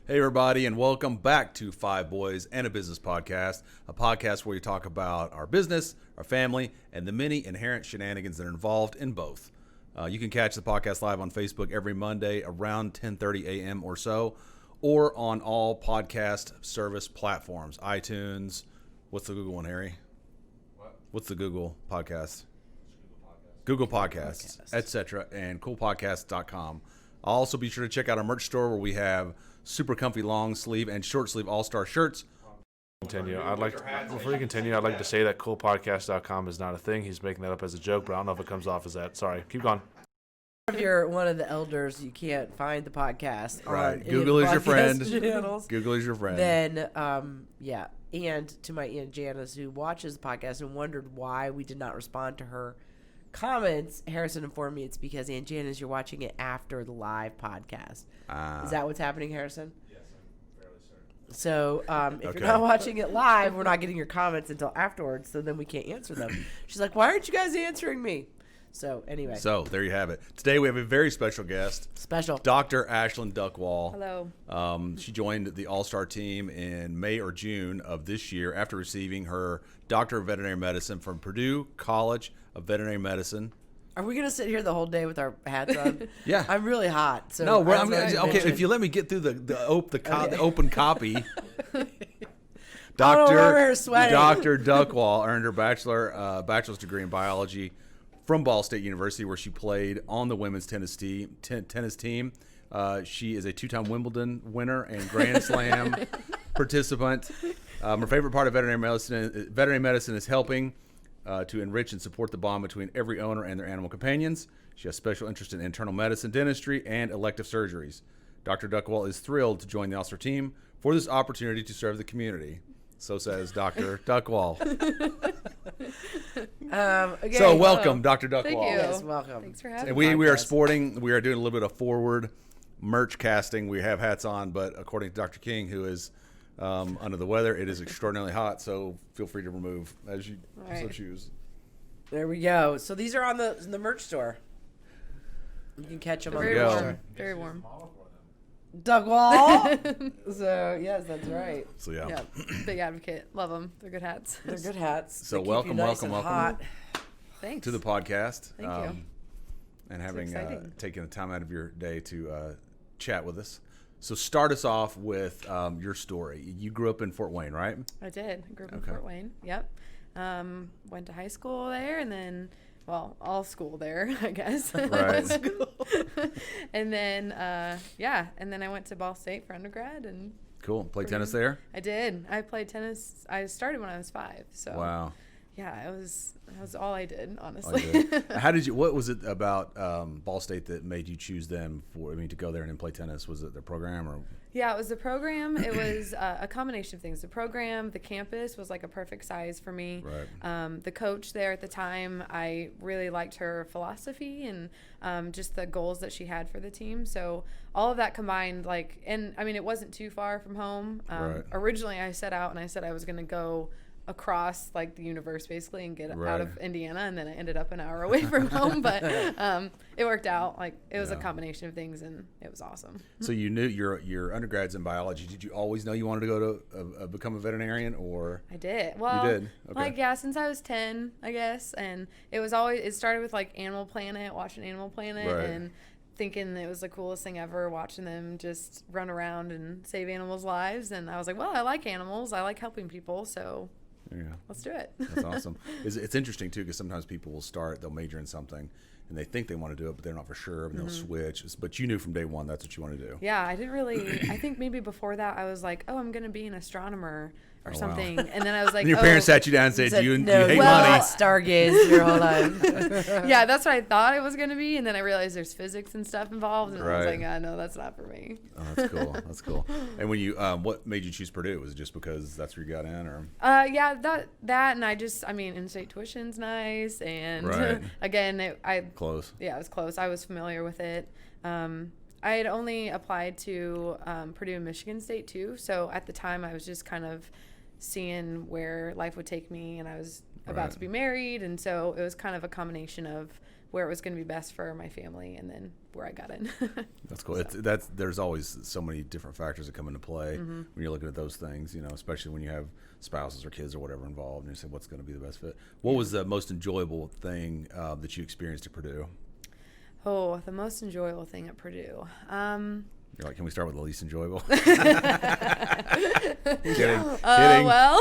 Hey, everybody, and welcome back to Five Boys and a Business Podcast, a podcast where we talk about our business, our family, and the many inherent shenanigans that are involved in both. You can catch the podcast live on Facebook every Monday around 10:30 a.m. or so, or on all podcast service platforms, iTunes. What's the Google one, Harry? What's the Google podcast? Google Podcasts, etc., and coolpodcast.com. I'll also be sure to check out our merch store where we have super comfy long sleeve and short sleeve all-star shirts. Before you continue, I'd like to say that coolpodcast.com is not a thing. He's making that up as a joke, but I don't know if it comes off as that. Sorry. Keep going. If you're one of the elders, you can't find the podcast. Right. On Google is your friend. Channels, Google is your friend. Then, yeah. And to my Aunt Janice, who watches the podcast and wondered why we did not respond to her comments, Harrison informed me it's because Aunt Janice, you're watching it after the live podcast. Is that what's happening, Harrison? Yes, I'm fairly certain. So if you're not watching it live, we're not getting your comments until afterwards, so then we can't answer them. She's like, why aren't you guys answering me? So anyway. So there you have it. Today we have a very special guest. Dr. Ashlyn Duckwall. Hello. She joined the All-Star team in May or June of this year after receiving her Doctor of Veterinary Medicine from Purdue College of Veterinary Medicine. Are we going to sit here the whole day with our hats on? Yeah. I'm really hot. So no, okay, if you let me get through the open copy. Dr. Duckwall earned her bachelor's degree in biology from Ball State University, where she played on the women's tennis team. She is a two-time Wimbledon winner and Grand Slam participant. Her favorite part of veterinary medicine is helping to enrich and support the bond between every owner and their animal companions. She has special interest in internal medicine, dentistry, and elective surgeries. Dr. Duckwall is thrilled to join the All-Star team for this opportunity to serve the community. So says Dr. Duckwall. Okay. So welcome, Dr. Duckwall. Thank you. Yes, welcome. Thanks for having And me. we are doing a little bit of forward merch casting. We have hats on, but according to Dr. King, who is under the weather, it is extraordinarily hot, so feel free to remove as you so choose. There we go. So these are on the merch store. You can catch them on the Very merch warm. store. Very warm. Duckwall. So yes, that's right. So yeah. Yeah. Big advocate. Love them. They're good hats. They're good hats. So They keep you welcome nice and hot. Thanks. to the podcast. Thank you. And having exciting. taken the time out of your day to chat with us. So start us off with your story. You grew up in Fort Wayne, right? I did. I grew up in Fort Wayne. Yep. Went to high school there and then, all school there, I guess. Right. And then, and then I went to Ball State for undergrad and. Cool. Played tennis there? I did. I played tennis. I started when I was 5. So. Wow. Yeah, that was all I did, honestly. What was it about Ball State that made you choose them to go there and then play tennis? Was it their program or? Yeah, it was the program. It was a combination of things. The program, the campus was like a perfect size for me. Right. The coach there at the time, I really liked her philosophy and just the goals that she had for the team. So all of that combined, it wasn't too far from home. Right. Originally, I set out and I said I was going to go across the universe basically and get out of Indiana, and then I ended up an hour away from home, but it worked out. It was a combination of things and it was awesome. So you knew your undergrad's in biology. Did you always know you wanted to go to become a veterinarian, or? I did. Well, you did? Okay. Since I was 10, I guess, and it started with Animal Planet, watching Animal Planet, right. and thinking it was the coolest thing ever, watching them just run around and save animals' lives, and I was like, well, I like animals, I like helping people, so let's do it. That's awesome. It's interesting too, because sometimes people they'll major in something and they think they want to do it, but they're not for sure, and they'll switch. But you knew from day one that's what you want to do. Yeah, I didn't really. I think maybe before that I was like, oh, I'm going to be an astronomer or something. Wow. And then I was like, and your parents sat you down and said, you hate money. Stargaze your whole life. Yeah, that's what I thought it was going to be. And then I realized there's physics and stuff involved. And right. I was like, no, that's not for me. Oh, that's cool. That's cool. And when you, what made you choose Purdue? Was it just because that's where you got in, or? Yeah, that. And in-state tuition's nice. And right. Again, close. Yeah, it was close. I was familiar with it. I had only applied to Purdue and Michigan State too. So at the time I was just kind of seeing where life would take me, and I was about to be married. And so it was kind of a combination of where it was going to be best for my family and then where I got in. That's cool. So. There's always so many different factors that come into play when you're looking at those things, especially when you have spouses or kids or whatever involved, and you say what's going to be the best fit. What was the most enjoyable thing that you experienced at Purdue? Oh, the most enjoyable thing at Purdue. You're like, can we start with the least enjoyable? Kidding. Well,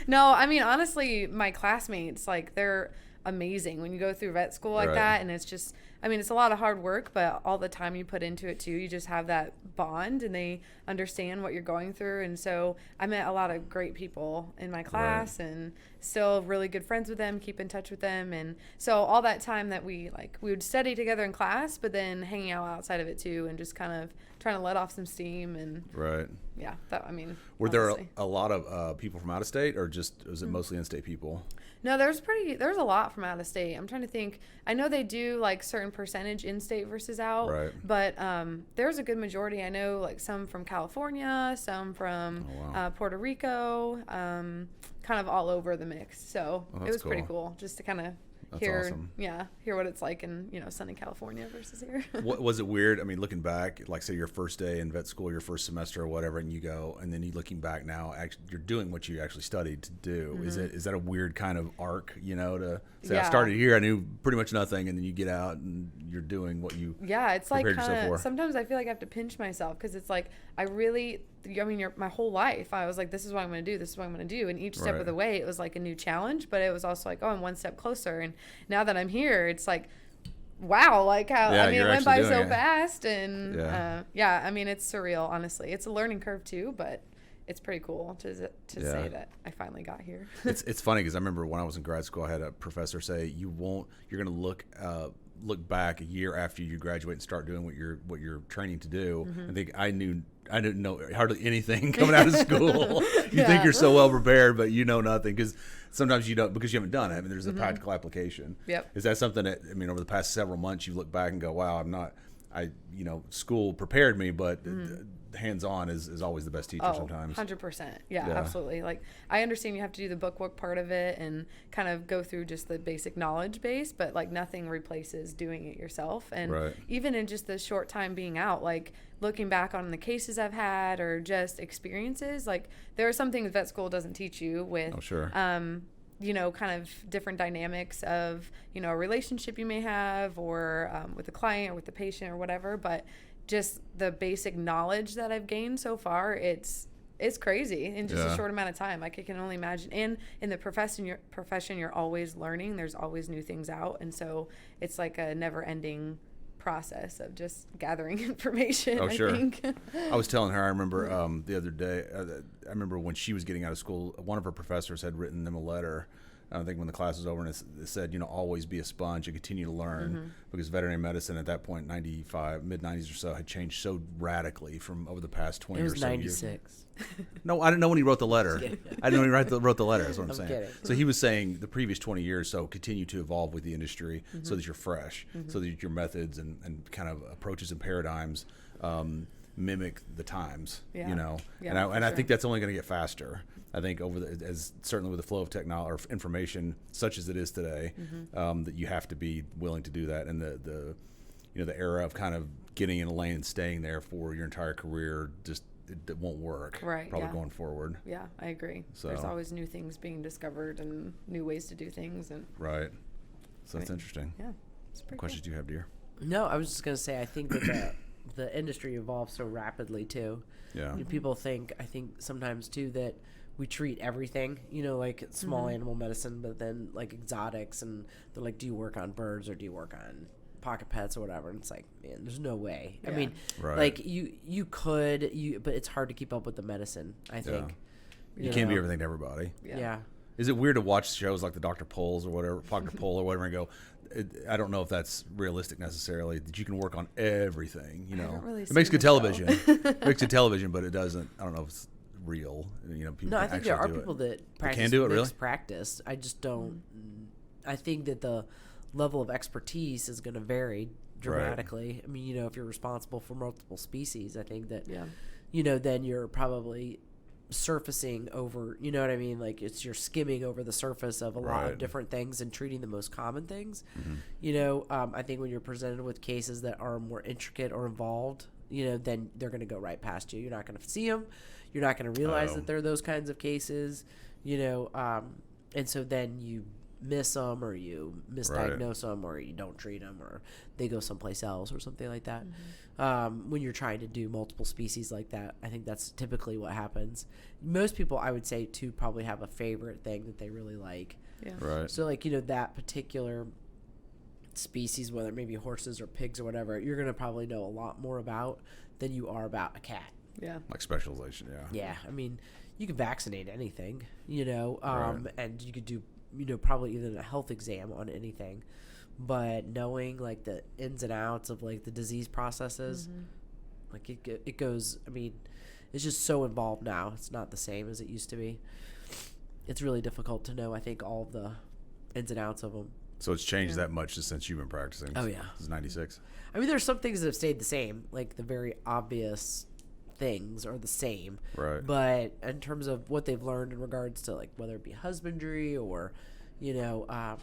no, I mean, honestly, my classmates, like, they're amazing when you go through vet school like that. And it's just, I mean, it's a lot of hard work, but all the time you put into it too, you just have that bond and they understand what you're going through. And so I met a lot of great people in my class and still really good friends with them, keep in touch with them. And so all that time that we would study together in class, but then hanging out outside of it too, and just kind of trying to let off some steam. And yeah, that, I mean, were there a lot of people from out of state, or just was it mostly in-state people? No, there's a lot from out of state. I'm trying to think. I know they do like certain percentage in-state versus out, but there's a good majority. I know like some from California, some from Puerto Rico, kind of all over the mix. So it was pretty cool just to kind of hear what it's like in sunny California versus here. What was it weird? I mean, looking back, like say your first day in vet school, your first semester or whatever, and you go, and then you looking back now, actually, you're doing what you actually studied to do. Is that a weird kind of arc? To say I started here, I knew pretty much nothing, and then you get out and you're doing what you it's like kind of sometimes I feel like I have to pinch myself because it's like my whole life I was like, this is what I'm going to do, this is what I'm going to do, and each step of the way it was like a new challenge, but it was also like, oh, I'm one step closer. And now that I'm here, it's like, wow, like how it went by so fast. And I mean, it's surreal, honestly. It's a learning curve too, but it's pretty cool to say that I finally got here. It's funny because I remember when I was in grad school, I had a professor say, you're going to look back a year after you graduate and start doing what you're training to do. I think I didn't know hardly anything coming out of school. You think you're so well prepared, but you know nothing because sometimes you don't, because you haven't done it. I mean, there's a practical application. Is that something that, I mean, over the past several months you look back and go, wow, school prepared me, but hands-on is always the best teacher sometimes. 100%. Yeah, absolutely. Like, I understand you have to do the book part of it and kind of go through just the basic knowledge base, but like nothing replaces doing it yourself. And even in just the short time being out, like looking back on the cases I've had or just experiences, like there are some things vet school doesn't teach you with, kind of different dynamics of, a relationship you may have or with the client or with the patient or whatever. But just the basic knowledge that I've gained so far, it's crazy in just a short amount of time. Like I can only imagine. And in the profession, you're always learning. There's always new things out. And so it's like a never ending process of just gathering information. I think. I was telling her, I remember the other day, I remember when she was getting out of school, one of her professors had written them a letter. I think when the class was over, and it said, always be a sponge and continue to learn, because veterinary medicine at that point, mid-90s or so, had changed so radically from over the past 20 or so years. It was 96. No, I didn't know when he wrote the letter. I didn't know when he wrote the letter, is what I'm saying. Kidding. So he was saying the previous 20 years, so continue to evolve with the industry so that you're fresh, so that your methods and kind of approaches and paradigms mimic the times, and I think that's only going to get faster. I think certainly with the flow of technology or information such as it is today, that you have to be willing to do that. And the era of kind of getting in a lane and staying there for your entire career it won't work. Probably going forward. Yeah, I agree. So there's always new things being discovered and new ways to do things. And so that's interesting. Yeah. What questions do you have, dear? No, I was just going to say, I think that the industry evolves so rapidly too. Yeah. People think sometimes too that we treat everything, like small animal medicine, but then like exotics, and they're like, do you work on birds or do you work on pocket pets or whatever? And it's like, man, there's no way. Yeah. I mean, like you could, but it's hard to keep up with the medicine, I think. You can't be everything to everybody. Yeah. Is it weird to watch shows like the Dr. Polls or whatever, Dr. Poll or whatever, and go, I don't know if that's realistic necessarily, that you can work on everything, Really, it makes good television. It makes good television, but it doesn't, I don't know if it's real. People no, I think there are people that can do it. Really, practice. I just don't. I think that the level of expertise is going to vary dramatically. I mean, if you're responsible for multiple species, I think that then you're probably surfacing over, you know what I mean? Like you're skimming over the surface of a lot of different things and treating the most common things. You know, I think when you're presented with cases that are more intricate or involved, you know, then they're going to go right past you. You're not going to see them. You're not going to realize that they're those kinds of cases, you know, and so then you miss them or you misdiagnose them or you don't treat them or they go someplace else or something like that. When you're trying to do multiple species like that, I think that's typically what happens. Most people, I would say, too, probably have a favorite thing that they really like. Yeah. Right. So, like, you know, that particular species, whether it may be horses or pigs or whatever, you're going to probably know a lot more about than you are about a cat. Yeah. Like specialization, yeah. Yeah. I mean, you can vaccinate anything, you know, Right. and you could do, you know, probably even a health exam on anything. But knowing, like, the ins and outs of, like, the disease processes, like, it goes, I mean, it's just so involved now. It's not the same as it used to be. It's really difficult to know, I think, all of the ins and outs of them. So it's changed that much since you've been practicing. Oh, yeah. It's 96. I mean, there's some things that have stayed the same, like the very obvious things are the same. Right. But in terms of what they've learned in regards to, like, whether it be husbandry or, you know,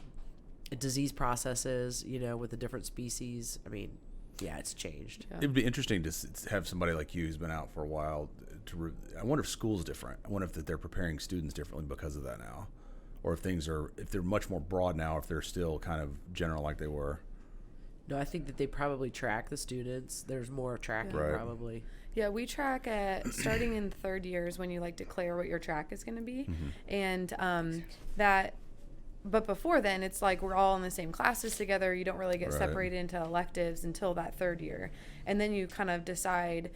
disease processes, you know, with the different species, I mean, yeah, it's changed. Yeah. It'd be interesting to have somebody like you who's been out for a while. I wonder if school's different. I wonder if they're preparing students differently because of that now. Or if if they're much more broad now, if they're still kind of general like they were. No, I think that they probably track the students. There's more tracking Right. probably. Yeah, we track at starting in third years when you like declare what your track is going to be, and but before then it's like we're all in the same classes together. You don't really get Right. separated into electives until that third year, and then you kind of decide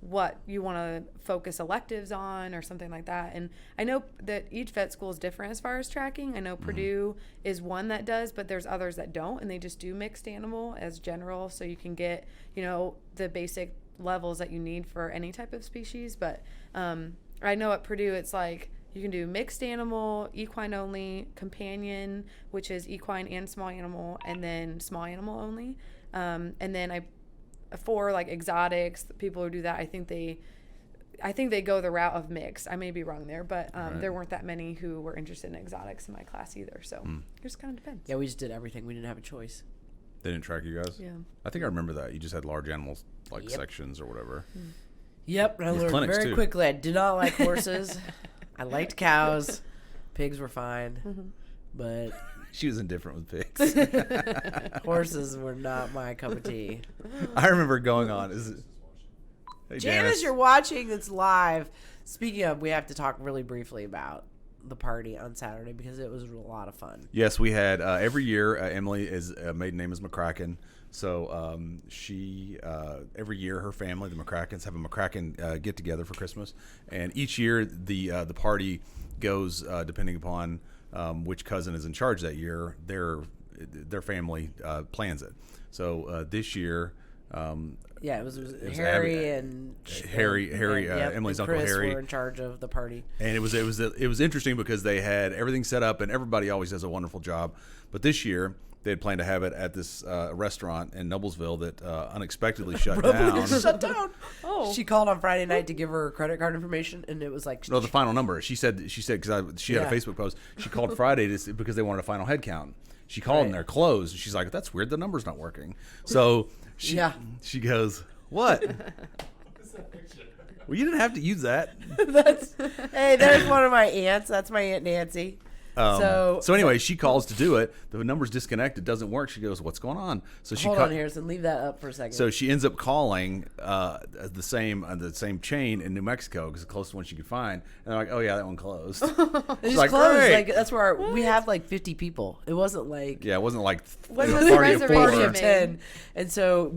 what you want to focus electives on or something like that. And I know that each vet school is different as far as tracking. I know Purdue is one that does, but there's others that don't, and they just do mixed animal as general, so you can get, you know, the basic levels that you need for any type of species. But I know at Purdue it's like you can do mixed animal, equine only, companion, which is equine and small animal, and then small animal only. And then for like exotics, the people who do that, I think they go the route of mixed. I may be wrong there, but there weren't that many who were interested in exotics in my class either. So it just kind of depends. Yeah, we just did everything. We didn't have a choice. They didn't track you guys? Yeah. I think I remember that. You just had large animals, like Yep. sections or whatever. Yep, and I With learned clinics, very too. quickly I did not like horses. I liked cows. Pigs were fine. But She was indifferent with pigs. horses were not my cup of tea. I remember going on. Hey, Janice, you're watching. It's live. Speaking of, we have to talk really briefly about the party on Saturday because it was a lot of fun. Yes, we had every year. Emily is maiden name is McCracken, so she every year her family, the McCrackens, have a McCracken get together for Christmas, and each year the party goes depending upon which cousin is in charge that year. Their family plans it. So this year. Yeah, it was Harry and Emily's and uncle Chris Harry were in charge of the party. And it was interesting because they had everything set up, and everybody always does a wonderful job. But this year they had planned to have it at this restaurant in Noblesville that unexpectedly shut down. Shut down. Oh. She called on Friday night to give her credit card information, and it was like No, the final number. She said because she had a Yeah. Facebook post. She called Friday because they wanted a final head count. She called and they're closed. She's like, "That's weird. The number's not working." So she goes, "What?" Well, you didn't have to use that. Hey, there's one of my aunts. That's my Aunt Nancy. So anyway, she calls to do it. The number's disconnected. Doesn't work. She goes, "What's going on?" So she Hold on, Harrison. Leave that up for a second. So she ends up calling the same chain in New Mexico because it's the closest one she could find. And they're like, "Oh yeah, that one closed." it's like, closed. "Great." Like that's where we have like 50 people. It wasn't like Yeah, it wasn't like When a was the party of reservation four. of made? 10. And so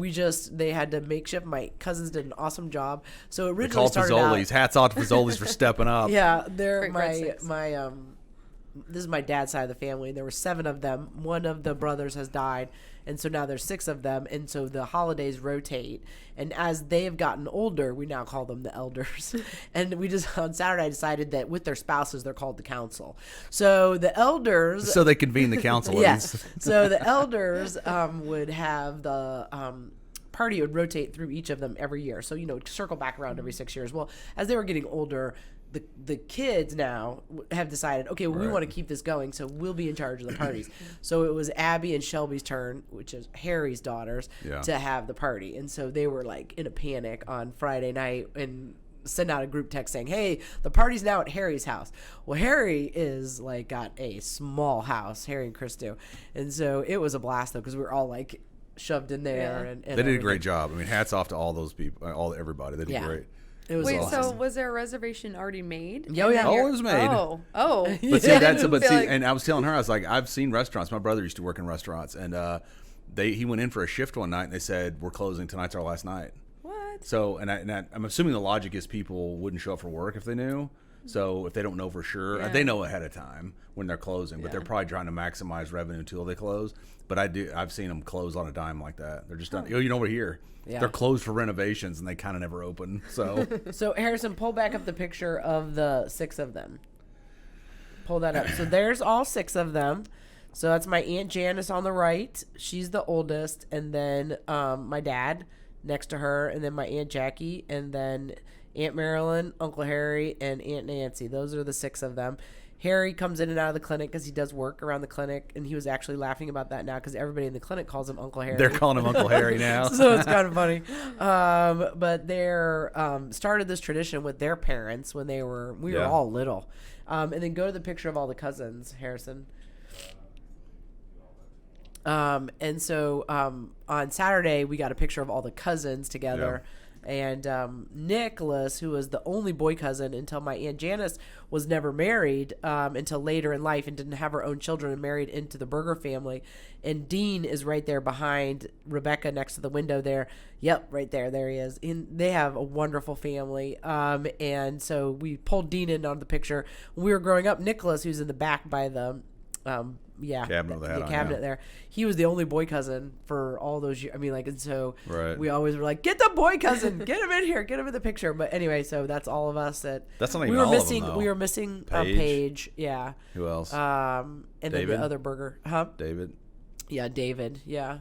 they had to makeshift. My cousins did an awesome job. So it They originally called started Fazoli's. out. Hats off to Fazoli's for stepping up. Yeah, they're Great breadsticks. this is my dad's side of the family. There were 7 of them. One of the brothers has died, and so now there's 6 of them. And so the holidays rotate. And as they have gotten older, we now call them the elders. And we just on Saturday decided that with their spouses, they're called the council. So the elders. So they convene the council. Yes. So the elders would have the party would rotate through each of them every year. So, circle back around every 6 years. Well, as they were getting older, the kids now have decided, okay, well, we want to keep this going, so we'll be in charge of the parties. So it was Abby and Shelby's turn, which is Harry's daughters, to have the party. And so they were like in a panic on Friday night and send out a group text saying, hey, the party's now at Harry's house. Well, Harry is like got a small house, Harry and Chris do. And so it was a blast though, because we were all like shoved in there. And they did a great job. I mean, hats off to all those people, everybody. They did great. It was awesome. So was there a reservation already made? Oh, yeah. Oh, it was made. Oh. But see, and I was telling her, I was like, I've seen restaurants. My brother used to work in restaurants, and he went in for a shift one night, and they said, we're closing. Tonight's our last night. What? So, I'm assuming the logic is people wouldn't show up for work if they knew. So if they don't know for sure, they know ahead of time when they're closing, but they're probably trying to maximize revenue until they close. But I've seen them close on a dime like that. They're just done. You know, we're here. Yeah. They're closed for renovations, and they kind of never open. So, so Harrison, pull back up the picture of the 6 of them. Pull that up. So there's all 6 of them. So that's my Aunt Janice on the right. She's the oldest, and then my dad next to her, and then my Aunt Jackie, and then Aunt Marilyn, Uncle Harry, and Aunt Nancy. Those are the 6 of them. Harry comes in and out of the clinic because he does work around the clinic, and he was actually laughing about that now because everybody in the clinic calls him Uncle Harry. They're calling him Uncle Harry now. So it's kind of funny. But they're started this tradition with their parents when we were all little. And then go to the picture of all the cousins, Harrison. And so on Saturday, we got a picture of all the cousins together. Yeah. And Nicholas, who was the only boy cousin until my Aunt Janice was never married until later in life and didn't have her own children and married into the Berger family. And Dean is right there behind Rebecca next to the window there. Yep, right there. There he is. And they have a wonderful family. And so we pulled Dean in on the picture. When we were growing up, Nicholas, who's in the back by the cabinet there. He was the only boy cousin for all those years. I mean, like, and so we always were like, get the boy cousin, get him in here, get him in the picture. But anyway, so that's all of us that that's not even all of them, though. We were missing Paige. Yeah. Who else? And David? Then the other Berger. David. Yeah, David. Yeah.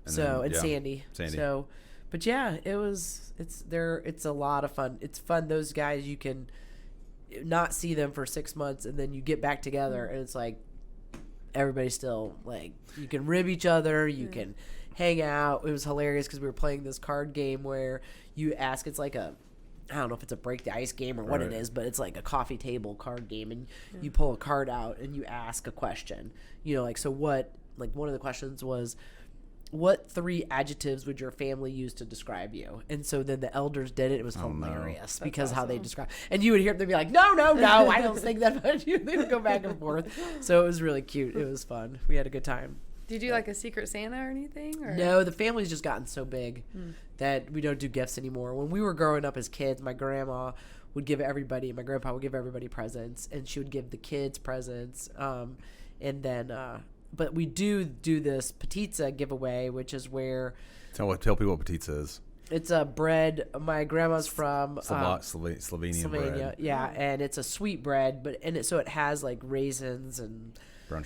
And Sandy. So, but yeah, it's a lot of fun. It's fun. Those guys, you can not see them for 6 months, and then you get back together, and it's like, everybody's still like, you can rib each other, you can hang out. It was hilarious because we were playing this card game where you ask, it's like I don't know if it's a break the ice game or what it is, but it's like a coffee table card game, and you pull a card out and you ask a question, like, so what, like one of the questions was, what 3 adjectives would your family use to describe you? And so then the elders did it. It was hilarious because how they describe. And you would hear them be like, no, I don't think that much. They would go back and forth. So it was really cute. It was fun. We had a good time. Did you like a Secret Santa or anything? Or? No, the family's just gotten so big that we don't do gifts anymore. When we were growing up as kids, my grandma would give everybody, my grandpa would give everybody presents, and she would give the kids presents. And then... but we do this Petizza giveaway, which is where... Tell people what Petizza is. It's a bread. My grandma's from... Slovenian bread. Yeah, and it's a sweet bread, so it has like raisins and... Brown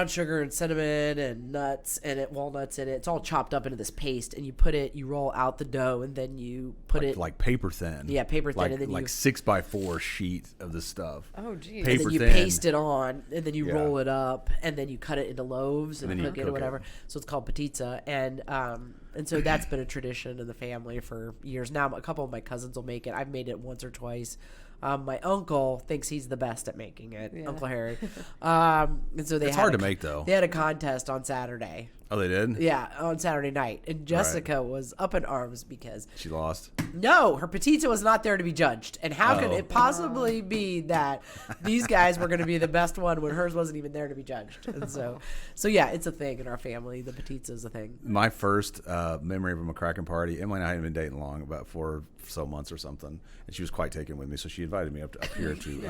sugar and cinnamon and nuts and walnuts in it. It's all chopped up into this paste, and you roll out the dough, and then you put it like paper thin. Yeah, paper thin, and then like 6x4 sheet of the stuff. Oh, geez. Paper and then you paste it on, and then you roll it up, and then you cut it into loaves and cook it or whatever. So it's called Petizza, and so that's been a tradition in the family for years now. A couple of my cousins will make it. I've made it once or twice. My uncle thinks he's the best at making it, Uncle Harry. And so it's hard to make, though. They had a contest on Saturday. Oh, they did? Yeah, on Saturday night. And Jessica was up in arms because... She lost? No, her Petizza was not there to be judged. And how could it possibly be that these guys were going to be the best one when hers wasn't even there to be judged? And so yeah, it's a thing in our family. The Petizza is a thing. My first memory of a McCracken party, Emily and I hadn't been dating long, about 4 so months or something, and she was quite taken with me, so she invited me up here to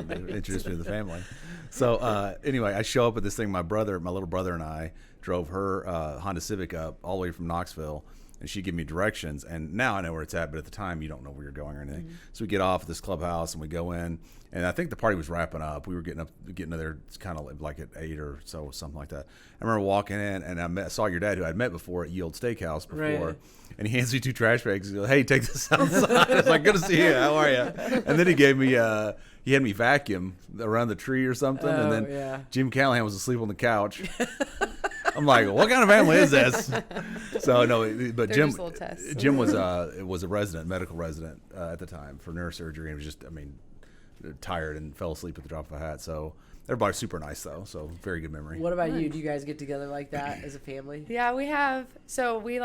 introduce me to the family. So anyway, I show up at this thing. My little brother and I drove her Honda Civic up all the way from Knoxville, and she'd give me directions. And now I know where it's at, but at the time you don't know where you're going or anything. So we get off at this clubhouse and we go in, and I think the party was wrapping up. We were getting to there kind of like at 8 or so, something like that. I remember walking in, and I saw your dad, who I'd met before at Yield Steakhouse before. Right. And he hands me 2 trash bags. He goes, "Hey, take this outside." I was like, "Good to see you. How are you?" And then he gave me, he had me vacuum around the tree or something. And then Jim Callahan was asleep on the couch. I'm like, "What kind of family is this?" So no, but They're just little tests. Jim was a resident, medical resident at the time for neurosurgery, and was just, tired and fell asleep at the drop of a hat. So everybody's super nice though. So very good memory. What about you? Do you guys get together like that as a family? Yeah, we have. So we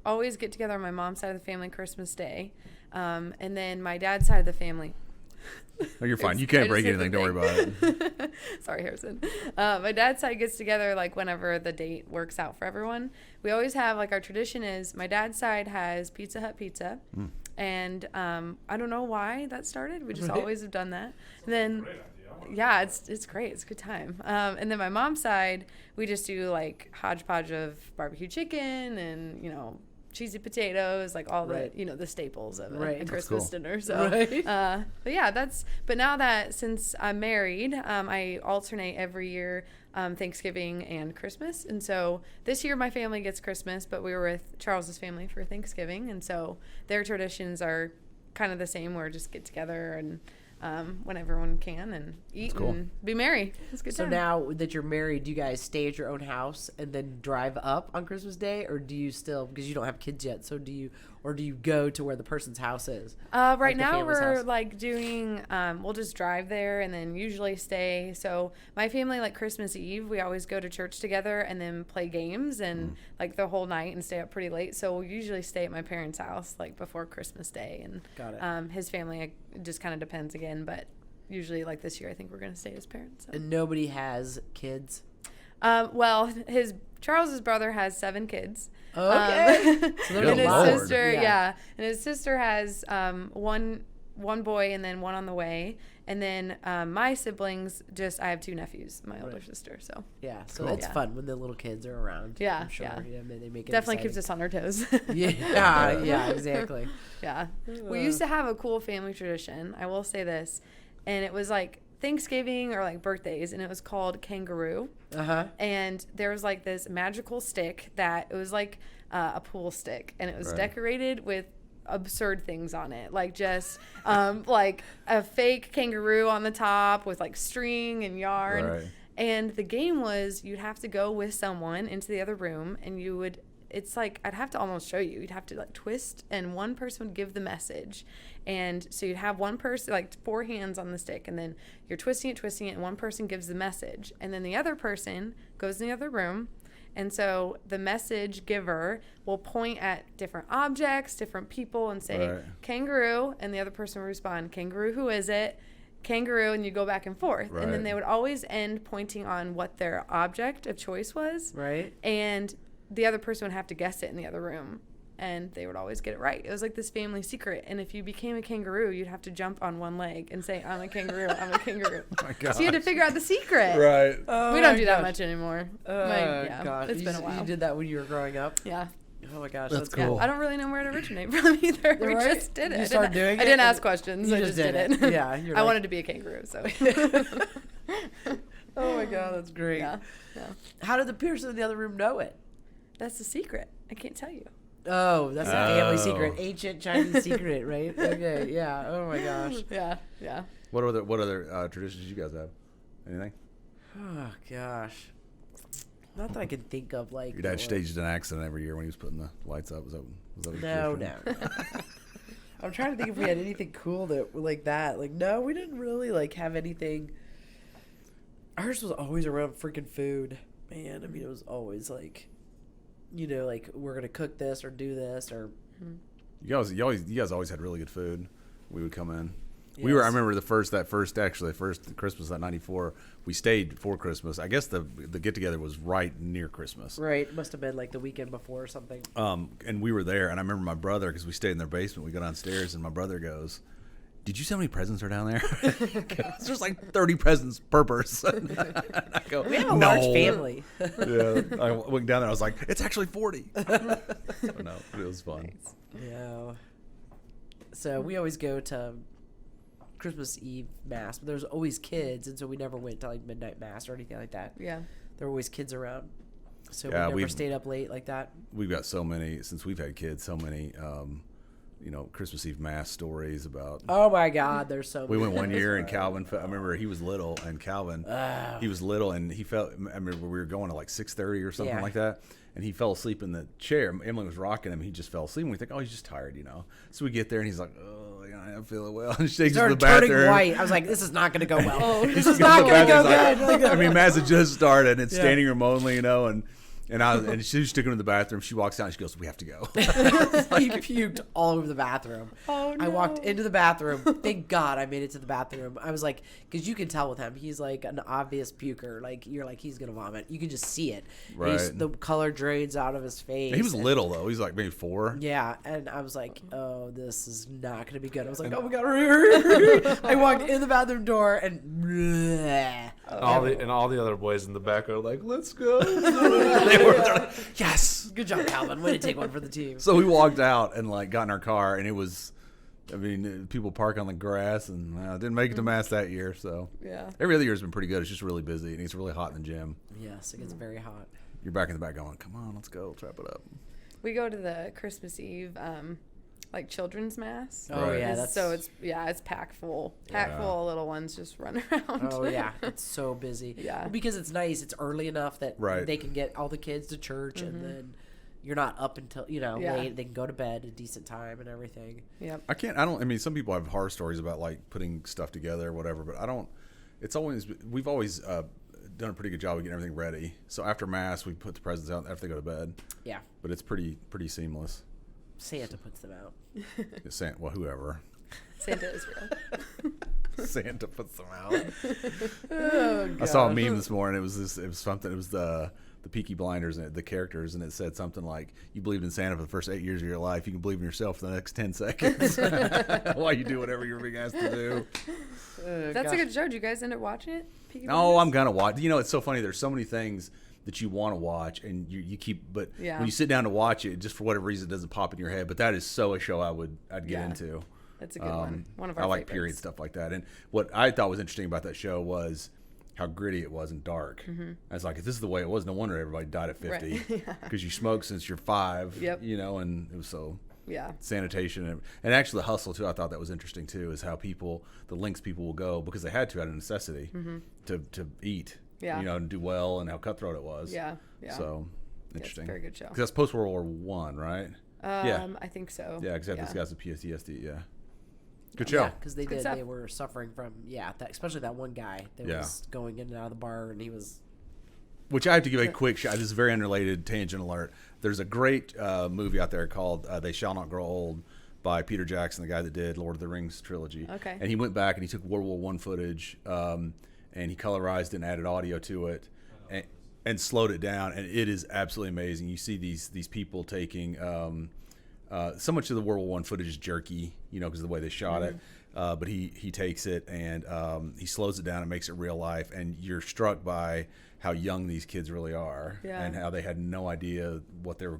always get together on my mom's side of the family Christmas Day, and then my dad's side of the family. Oh, you're fine. You can't break anything. Don't worry about it. Sorry, Harrison. My dad's side gets together whenever the date works out for everyone. We always have our tradition is my dad's side has Pizza Hut pizza, and I don't know why that started. We just always have done that. And then. Yeah, it's great. It's a good time. And then my mom's side, we just do hodgepodge of barbecue chicken and cheesy potatoes, all the the staples of a Christmas dinner. So, but yeah, but now that since I'm married, I alternate every year Thanksgiving and Christmas. And so this year my family gets Christmas, but we were with Charles's family for Thanksgiving, and so their traditions are kind of the same. We're just get together and when everyone can and eat and be merry. It's a good time. So now that you're married, do you guys stay at your own house and then drive up on Christmas Day, or do you still, because you don't have kids yet, so do you go to where the person's house is? Right now we're doing, we'll just drive there and then usually stay. So my family, Christmas Eve, we always go to church together and then play games and the whole night and stay up pretty late. So we'll usually stay at my parents' house before Christmas Day. And got it. His family, it just kind of depends again, but usually this year I think we're going to stay at his parents. So. And nobody has kids? Well, Charles's brother has 7 kids. Okay. So and his sister, and his sister has one boy and then one on the way. And then my siblings, I have 2 nephews, my older sister. So so it's fun when the little kids are around. Yeah, I'm sure. They make it definitely exciting. keeps us on our toes. yeah, exactly. Yeah, we used to have a cool family tradition. I will say this, and it was Thanksgiving or birthdays, and it was called kangaroo. And there was this magical stick that it was a pool stick, and it was decorated with absurd things on it, just a fake kangaroo on the top with string and yarn. And the game was you'd have to go with someone into the other room, and you would I'd have to almost show you. You'd have to twist, and one person would give the message. And so you'd have one person, 4 hands on the stick, and then you're twisting it, and one person gives the message. And then the other person goes in the other room. And so the message giver will point at different objects, different people, and say, kangaroo, and the other person will respond, kangaroo, who is it? Kangaroo, and you go back and forth. And then they would always end pointing on what their object of choice was. And the other person would have to guess it in the other room, and they would always get it right. It was this family secret, and if you became a kangaroo, you'd have to jump on one leg and say, I'm a kangaroo, I'm a kangaroo. Oh my gosh. So you had to figure out the secret. We don't do that much anymore. Gosh. It's been a while. You did that when you were growing up? Yeah. Oh my gosh, that's cool. I don't really know where it originated from either. We just did it. I didn't ask questions. I just did it. Yeah. I wanted to be a kangaroo, so. Oh my God, that's great. Yeah. How did the person in the other room know it? That's the secret. I can't tell you. Oh, that's a family secret. Ancient Chinese secret, right? Okay, yeah. Oh my gosh. Yeah. What other traditions you guys have? Anything? Oh gosh. Not that I can think of. Your dad staged an accident every year when he was putting the lights up. Was that No. I'm trying to think if we had anything cool that. No, we didn't really have anything. Ours was always around freaking food, man. I mean, it was always we're gonna cook this or do this or. You guys always had really good food. We would come in. Yes. I remember the first Christmas at 94. We stayed for Christmas. I guess the get together was right near Christmas. Right, must have been the weekend before or something. And we were there, and I remember my brother, because we stayed in their basement. We go downstairs, and my brother goes, did you see how many presents are down there? There's like 30 presents per person. I go, We have a large family. Yeah, I went down there. I was like, it's actually 40. So no, it was fun. Yeah. So we always go to Christmas Eve mass, but there's always kids, and so we never went to like midnight mass or anything like that. Yeah. There were always kids around, so Yeah, we never we've- stayed up late like that. We've got so many, since we've had kids, so many, Christmas Eve mass stories about. Oh my God, there's so. We many. went one year and Calvin, I remember he was little, and Calvin, he was little, and he felt, I remember we were going to like 6:30 or something Yeah. like that, and he fell asleep in the chair. Emily was rocking him. He just fell asleep, and we think, oh, he's just tired, So we get there, and he's like, oh, I don't feel it well. And shakes in the Started turning bathroom. white. I was like, this is not going to go well. This is not gonna go good. Mass had just started, and it's Yeah. standing room only, and she just took him to the bathroom. She walks out and she goes, we have to go. He puked all over the bathroom. Oh, I walked no. into the bathroom. Thank God I made it to the bathroom. I was like, because you can tell with him, he's like an obvious puker. Like, you're like, he's going to vomit. You can just see it. And Right. the color drains out of his face. He was and- little, though. He was like maybe 4. Yeah, and I was like, oh, this is not going to be good. I was like, oh my God. hurry. I walked in the bathroom door and bleh. All the other boys in the back are like, let's go. They're like, yes. Good job, Calvin. Way to take one for the team. So we walked out and like got in our car, and it was, people park on the grass, and didn't make it to mass that year. So Yeah. every other year has been pretty good. It's just really busy, and it's really hot in the gym. Yes, it gets very hot. You're back in the back going, come on, let's go, let's wrap it up. We go to the Christmas Eve, like children's mass. Oh, Right. yeah. It's packed full. Yeah. Full of little ones just run around. Oh, yeah. It's so busy. Yeah. Well, because it's nice. It's early enough that Right. they can get all the kids to church, and then you're not up until, Yeah. late. They can go to bed at a decent time and everything. Yep. Some people have horror stories about like putting stuff together or whatever, but we've always done a pretty good job of getting everything ready. So after mass, we put the presents out after they go to bed, Yeah. but it's pretty seamless. Santa puts them out. Whoever. Santa is real. Santa puts them out. Oh, I saw a meme this morning. It was something. It was the Peaky Blinders and the characters, and it said something like, "You believed in Santa for the first 8 years of your life. You can believe in yourself for the next 10 seconds while you do whatever you're being asked to do." That's a good show. Did you guys end up watching it? Peaky Oh, I'm Blinders? gonna watch. It's so funny. There's so many things that you want to watch, and you keep. But Yeah. when you sit down to watch it, just for whatever reason, it doesn't pop in your head. But that is so a show I'd get Yeah. into. That's a good one. One of our I like favorites. period stuff like that. And what I thought was interesting about that show was how gritty it was and dark. I was like, if this is the way it was, no wonder everybody died at 50 Right. Yeah. because you smoked since you're 5. Yep. And it was so Yeah. sanitation and actually the hustle too. I thought that was interesting too, is how the lengths people will go because they had to out of necessity to eat. Yeah. And do well, and how cutthroat it was. Yeah. Yeah. So Yeah, it's a interesting. very good show. 'Cause that's post World War One, right? Yeah. I think so. Yeah, because this guy's a PTSD. Yeah. Good Yeah, show. because they Good did. stuff. They were suffering from especially that one guy that Yeah. was going in and out of the bar, and he was. Which I have to give a quick shot. This is a very unrelated tangent alert. There's a great movie out there called They Shall Not Grow Old by Peter Jackson, the guy that did Lord of the Rings trilogy. Okay. And he went back and he took World War I footage and he colorized it and added audio to it and slowed it down. And it is absolutely amazing. You see these people taking so much of the World War I footage is jerky, because of the way they shot it. But he takes it and he slows it down and makes it real life. And you're struck by how young these kids really are, Yeah. and how they had no idea what they were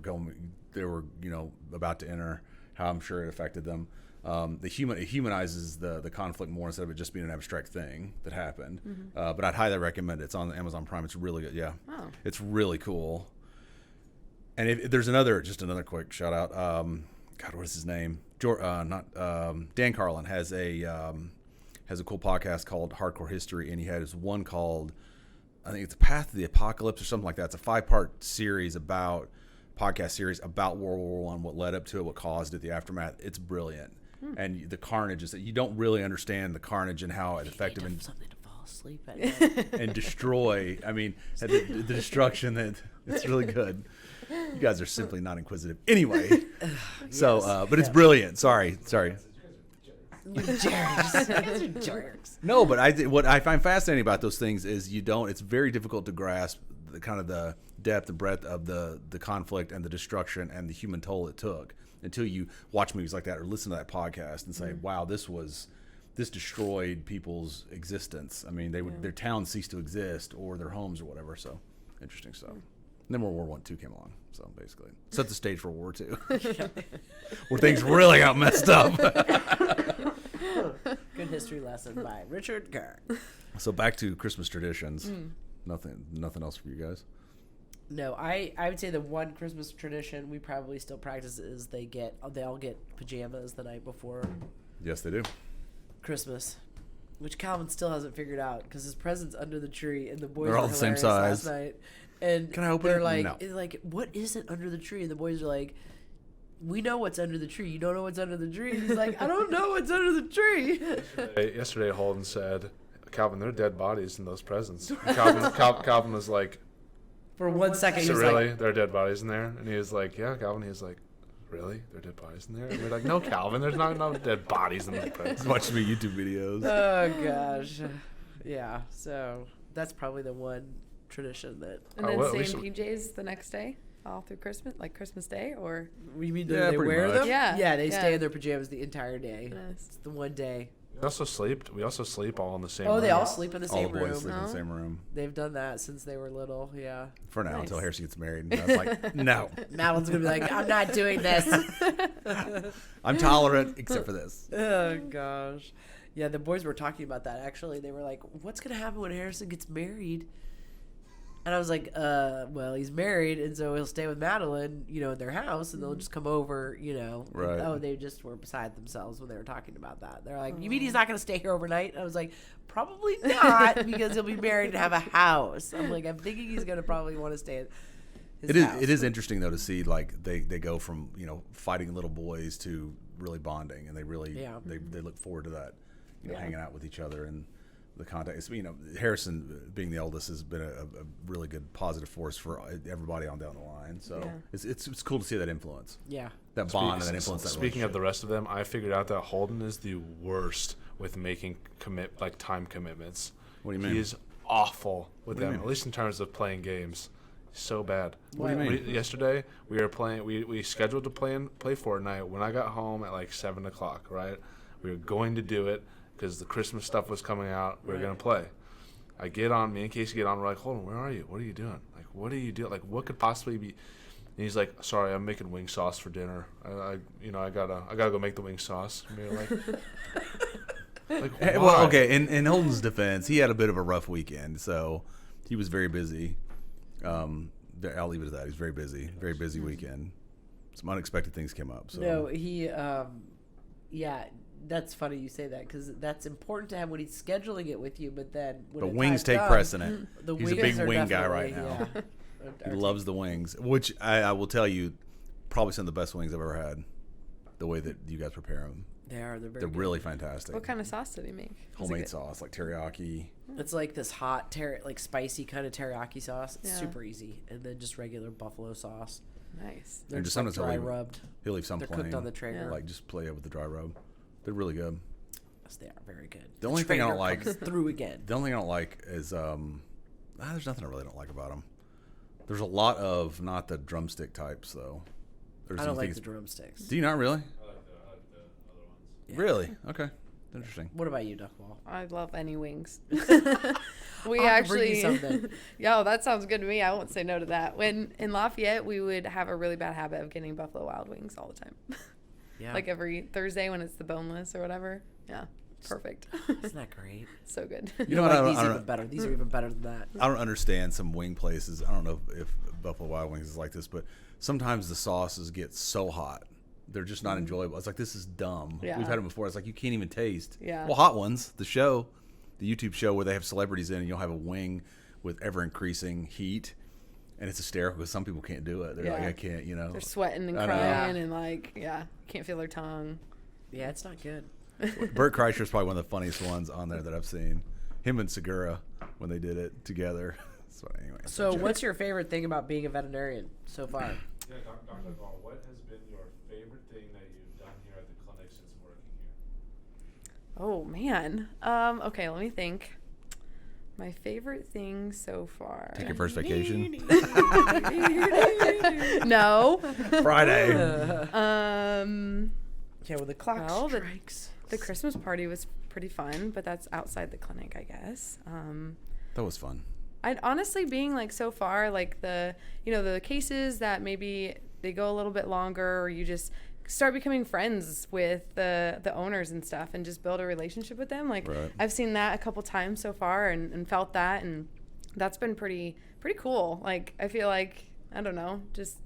about to enter. How I'm sure it affected them. It humanizes the conflict more instead of it just being an abstract thing that happened. But I'd highly recommend it. It's on Amazon Prime. It's really good. Yeah, Oh. it's really cool. And if there's just another quick shout out. God, what is his name? Dan Carlin has a cool podcast called Hardcore History, and he has one called, I think it's Path to the Apocalypse or something like that. It's a 5-part podcast series about World War I, what led up to it, what caused it, the aftermath. It's brilliant. And the carnage is that you don't really understand the carnage and how it affected Need and, something to fall asleep at night. and destroy. I mean, the destruction that it's really good. You guys are simply not inquisitive. Anyway, so but it's brilliant. Sorry. You jerks. You jerks. No, but what I find fascinating about those things is it's very difficult to grasp the kind of the depth and breadth of the conflict and the destruction and the human toll it took until you watch movies like that or listen to that podcast and say, wow, this was this destroyed people's existence. I mean, their towns ceased to exist, or their homes, or whatever. So, interesting stuff. And then World War I, II came along. So basically, set the stage for World War II, where things really got messed up. Good history lesson by Richard Kerr. So back to Christmas traditions. Nothing else for you guys. No, I would say the one Christmas tradition we probably still practice is they all get pajamas the night before Yes, they do. Christmas, which Calvin still hasn't figured out because his present's under the tree and the boys They're were all the same hilarious size. last night. And Can I open they're it? like, No. it's like, what is it under the tree? And the boys are like, we know what's under the tree. You don't know what's under the tree. And he's like, I don't know what's under the tree. Yesterday, Holden said, Calvin, there are dead bodies in those presents. And Calvin was like, For 1 second, he so was really? like, There are dead bodies in there? And he was like, yeah, Calvin. He was like, really? There are dead bodies in there? And we're like, no, Calvin, there's not no dead bodies in the presents. Watching me YouTube videos. oh gosh, yeah. So that's probably the one tradition that. And Oh, then well, we same should- PJs the next day, all through Christmas, like Christmas Day, or You mean Yeah, they pretty wear much. them? Yeah, they yeah. stay in their pajamas the entire day. Nice. It's the one day. We also sleep all in the same Oh, room. they all sleep in the All same the boys room. sleep in the No. same room. They've done that since they were little. Yeah. For now, Nice. until Harrison gets married. And I was like, no. Madeline's gonna be like, I'm not doing this. I'm tolerant, except for this. Oh gosh. Yeah, the boys were talking about that actually. They were like, what's gonna happen when Harrison gets married? And I was like, well, he's married, and so he'll stay with Madeline, in their house, and they'll just come over, And, Right. oh, they just were beside themselves when they were talking about that. They're like, you mean he's not going to stay here overnight? And I was like, probably not, because he'll be married and have a house. I'm like, I'm thinking he's going to probably want to stay at his house. It is interesting, though, to see, like, they go from, fighting little boys to really bonding, and they really, they look forward to that, hanging out with each other and the contact. Harrison, being the eldest, has been a really good positive force for everybody on down the line. So it's cool to see that influence, Yeah. that bond, and that influence. That Speaking of the relationship. rest of them, I figured out that Holden is the worst with making time commitments. What do you mean? He is awful with What do you them, mean? at least in terms of playing games. So bad. What do you mean? Yesterday we were playing. We scheduled to play Fortnite. When I got home at like 7 o'clock, right? We were going to do it because the Christmas stuff was coming out. We were gonna play. Me and Casey get on. We're like, Holden, where are you? What are you doing? Like, what are you doing? Like, what could possibly be? And he's like, sorry, I'm making wing sauce for dinner. I gotta go make the wing sauce. And we were like, Hey, why? well, okay. In Holden's defense, he had a bit of a rough weekend, so he was very busy. I'll leave it at that. He's very busy weekend. Some unexpected things came up. So No, he, that's funny you say that because that's important to have when he's scheduling it with you. But then when the the wings time's take done, precedent. The He's a wings big are wing guy definitely- right now. Yeah. He loves the wings, which I will tell you, probably some of the best wings I've ever had. The way that you guys prepare them, They're very they're good. really fantastic. what kind of sauce did he make? Was it Homemade good? sauce, like teriyaki. It's like this hot, spicy kind of teriyaki sauce. It's Yeah. super easy, and then just regular buffalo sauce. Nice. They're And just just like sometimes dry he'll leave- rubbed. He'll leave some They're plain, cooked on the Traeger. Yeah. like just play it with the dry rub. They're really good. Yes, they are very good. The only thing I don't Traeger like- comes through again. The only thing I don't like is there's nothing I really don't like about them. There's a lot of not the drumstick types though. There's I don't some like things- the drumsticks. Do you not really? I like the other ones. Yeah. Really? Okay. Interesting. What about you, Duckwall? I love any wings. I'll We have to bring actually, you some then. yo, that sounds good to me. I won't say no to that. When in Lafayette, we would have a really bad habit of getting Buffalo Wild Wings all the time. Yeah. Like every Thursday when it's the boneless or whatever. Yeah, perfect. Isn't that great? So good. You know what? I These don't- even better. These are even better than that. I don't understand some wing places. I don't know if Buffalo Wild Wings is like this, but sometimes the sauces get so hot. They're just not enjoyable. It's like, this is dumb. Yeah. We've had them before. It's like, you can't even taste. Yeah. Well, Hot Ones, the YouTube show where they have celebrities in, and you'll have a wing with ever increasing heat. And it's hysterical because some people can't do it. They're like, Yeah. I can't, They're sweating and I know. crying and can't feel their tongue. Yeah, it's not good. Bert Kreischer's probably one of the funniest ones on there that I've seen. Him and Segura, when they did it together. So anyway. So, what's your favorite thing about being a veterinarian so far? Yeah, Dr. Duckwall, what has been your favorite thing that you've done here at the clinic since working here? Oh man. Okay, let me think. My favorite thing so far. Take your first vacation? No. Friday. Yeah, when the clock Well, strikes. The Christmas party was pretty fun, but that's outside the clinic, I guess. That was fun. I'd honestly being like so far, like the cases that maybe they go a little bit longer, or you just start becoming friends with the owners and stuff and just build a relationship with them. Like Right. I've seen that a couple times so far and felt that, and that's been pretty cool. Like I feel like, I don't know, just,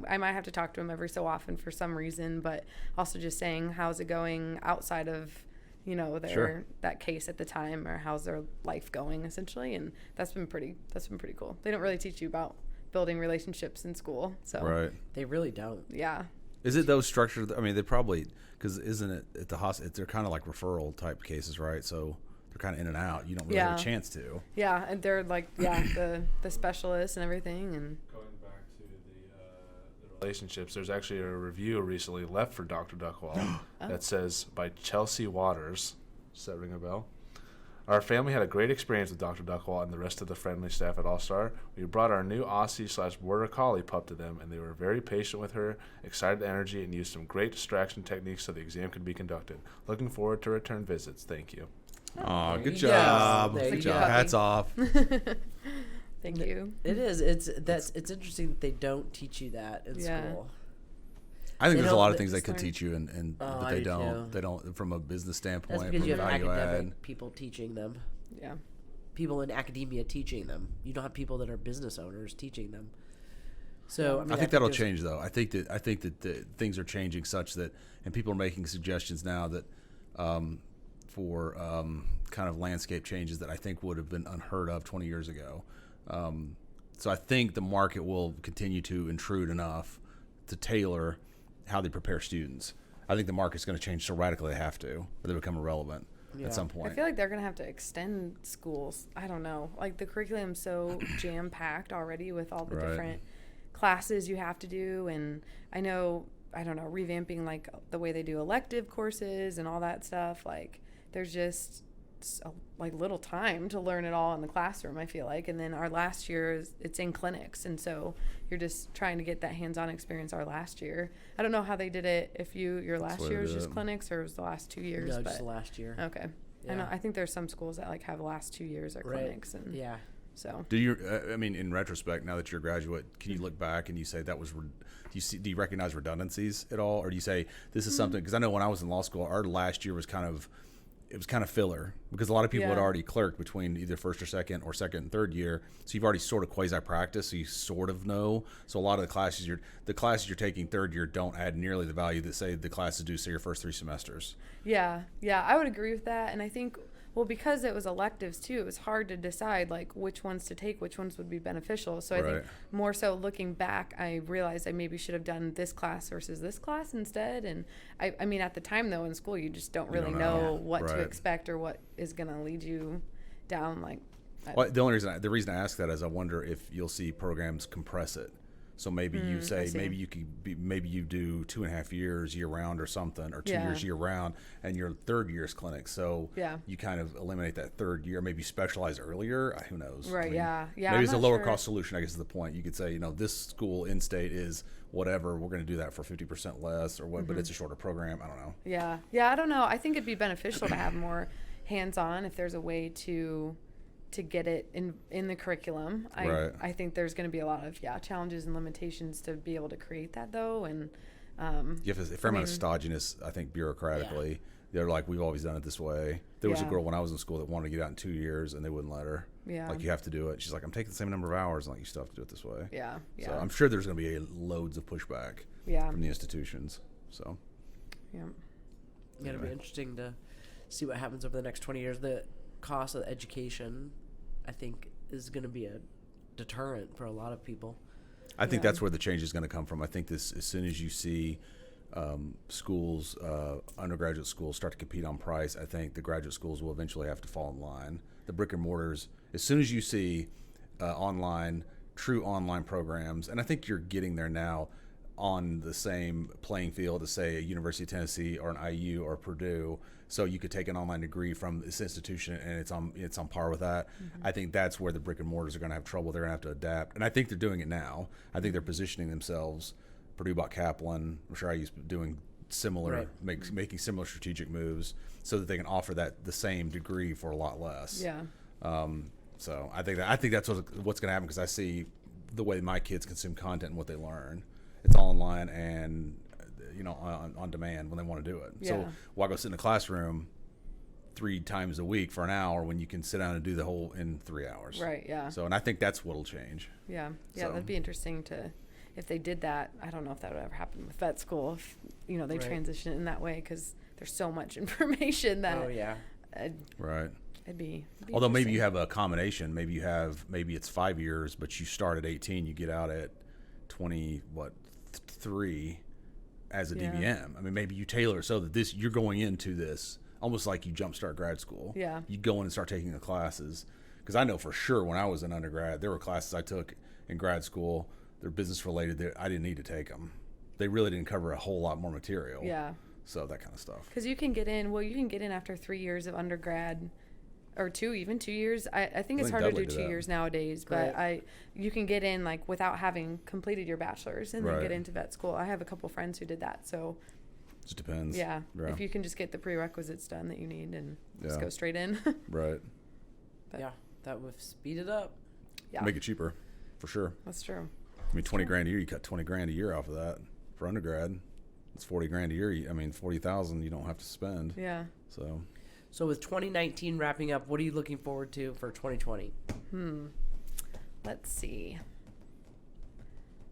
I might have to talk to them every so often for some reason, but also just saying, how's it going outside of, that case at the time, or how's their life going essentially. And that's been pretty cool. They don't really teach you about building relationships in school. So Right. They really don't. yeah. Is it those structured? I mean, they probably, because isn't it at the hospital? They're kind of like referral type cases, right? So they're kind of in and out. You don't really have a chance to. Yeah, and they're like, the specialists and everything. And Going back to the Relationships. There's actually a review recently left for Dr. Duckwall that says, by Chelsea Waters. Does that ring a bell? Our family had a great experience with Dr. Duckwall and the rest of the friendly staff at All Star. We brought our new Aussie/Border Collie pup to them, and they were very patient with her, excited energy, and used some great distraction techniques so the exam could be conducted. Looking forward to return visits. Thank you. Oh, good you go. job. There Good you job. go. Hats off. thank you. It is. It's interesting that they don't teach you that in Yeah. school. I think They there's a don't- lot of they things they just could learn- teach you, and Oh, but I they do don't. too. They don't from a business standpoint. That's because you from have value academic add. people teaching them. Yeah. People in academia teaching them. You don't have people that are business owners teaching them. So I think that'll there's- change, though. I think that things are changing such that, and people are making suggestions now that for kind of landscape changes that I think would have been unheard of 20 years ago. So I think the market will continue to intrude enough to tailor how they prepare students. I think the market's going to change so radically they have to, or they become irrelevant at some point. I feel like they're going to have to extend schools. I don't know. Like the curriculum's so jam-packed already with all the Right. different classes you have to do. And I don't know, revamping like the way they do elective courses and all that stuff. Like there's just like little time to learn it all in the classroom, I feel like. And then our last year it's in clinics, and so you're just trying to get that hands-on experience our last year. I don't know how they did it, if your last what year they was just did. clinics or it was the last 2 years. No, but just the last year. okay. Yeah. I know, I think there's some schools that like have the last 2 years are Right. clinics, and Yeah. so Do you? I mean, in retrospect, now that you're a graduate, can you look back and you say that was? Do you recognize redundancies at all, or do you say this is something? Because I know when I was in law school, our last year was kind of filler because a lot of people had Yeah. already clerked between either first and third year, so you've already sort of quasi practiced, so you sort of know. So a lot of the classes you're taking third year don't add nearly the value that say the classes do say your first 3 semesters. yeah, I would agree with that. And I think, well, because it was electives too, it was hard to decide like which ones to take, which ones would be beneficial. So I Right. think more so looking back, I realized I maybe should have done this class versus this class instead. And I mean, at the time though in school, you just don't really don't know. know what to Right. expect or what is going to lead you down. Like, Well, the reason I ask that is I wonder if you'll see programs compress it. So maybe you say see. maybe you do 2.5 years year round or something, or 2 Yeah. years year round, and your third year's clinic. So Yeah. you kind of eliminate that third year. Maybe specialize earlier. Who knows? Right, yeah. Maybe I'm it's a not lower sure. cost solution. I guess is the point. You could say this school in state is whatever. We're going to do that for 50% less or what, but it's a shorter program. I don't know. yeah, I don't know. I think it'd be beneficial to have more hands-on if there's a way to get it in the curriculum. Right. I think there's going to be a lot of challenges and limitations to be able to create that though. And You have a fair amount of stodginess, I think, bureaucratically. They're like, we've always done it this way. There was a Yeah. girl when I was in school that wanted to get out in 2 years, and they wouldn't let her. Yeah. Like, you have to do it. She's like, I'm taking the same number of hours. I'm like, you still have to do it this way. yeah, So I'm sure there's going to be loads of pushback yeah, from the institutions. So yeah. It'll be interesting to see what happens over the next 20 years. The cost of education, I think, is going to be a deterrent for a lot of people. I think Yeah. that's where the change is going to come from. I think this, as soon as you see schools, undergraduate schools start to compete on price, I think the graduate schools will eventually have to fall in line. The brick and mortars, as soon as you see true online programs, and I think you're getting there now on the same playing field as, say, a University of Tennessee or an IU or Purdue. So you could take an online degree from this institution and it's on par with that. I think that's where the brick and mortars are going to have trouble. They're going to have to adapt. And I think they're doing it now. I think they're positioning themselves. Purdue bought Kaplan. I'm sure IU's doing similar, Right. making similar strategic moves so that they can offer the same degree for a lot less. Yeah. So I think that's what's going to happen, because I see the way my kids consume content and what they learn. It's all online and on demand when they want to do it. Yeah. So why go sit in a classroom 3 times a week for an hour when you can sit down and do the whole in 3 hours? Right. Yeah. So, and I think that's what'll change. Yeah. Yeah. So- That'd be interesting if they did that. I don't know if that would ever happen with vet school, if, they Right. transition it in that way, because there's so much information that Oh yeah. Right. it'd be Although maybe you interesting. have a combination. Maybe it's 5 years, but you start at 18, you get out at 23 as a Yeah. DVM. I mean, maybe you tailor so that you're going into this almost like you jumpstart grad school. Yeah. You go in and start taking the classes. Because I know for sure when I was in undergrad, there were classes I took in grad school, they're business related, that I didn't need to take them. They really didn't cover a whole lot more material. Yeah. So that kind of stuff. Because you can get in after 3 years of undergrad, or 2 years. I think it's I hard to do doubly 2 do that. years nowadays, but you can get in like without having completed your bachelor's and then Right. get into vet school. I have a couple friends who did that, so Just depends. yeah, Yeah. if you can just get the prerequisites done that you need and just Yeah. go straight in. Right. But- Yeah. That would speed it up. Yeah, Make it cheaper, for sure. that's true. I mean, 20 grand a year, you cut 20 grand a year off of that for undergrad. It's 40 grand a year. I mean, 40,000 you don't have to spend. Yeah. So So with 2019 wrapping up, what are you looking forward to for 2020? Let's see.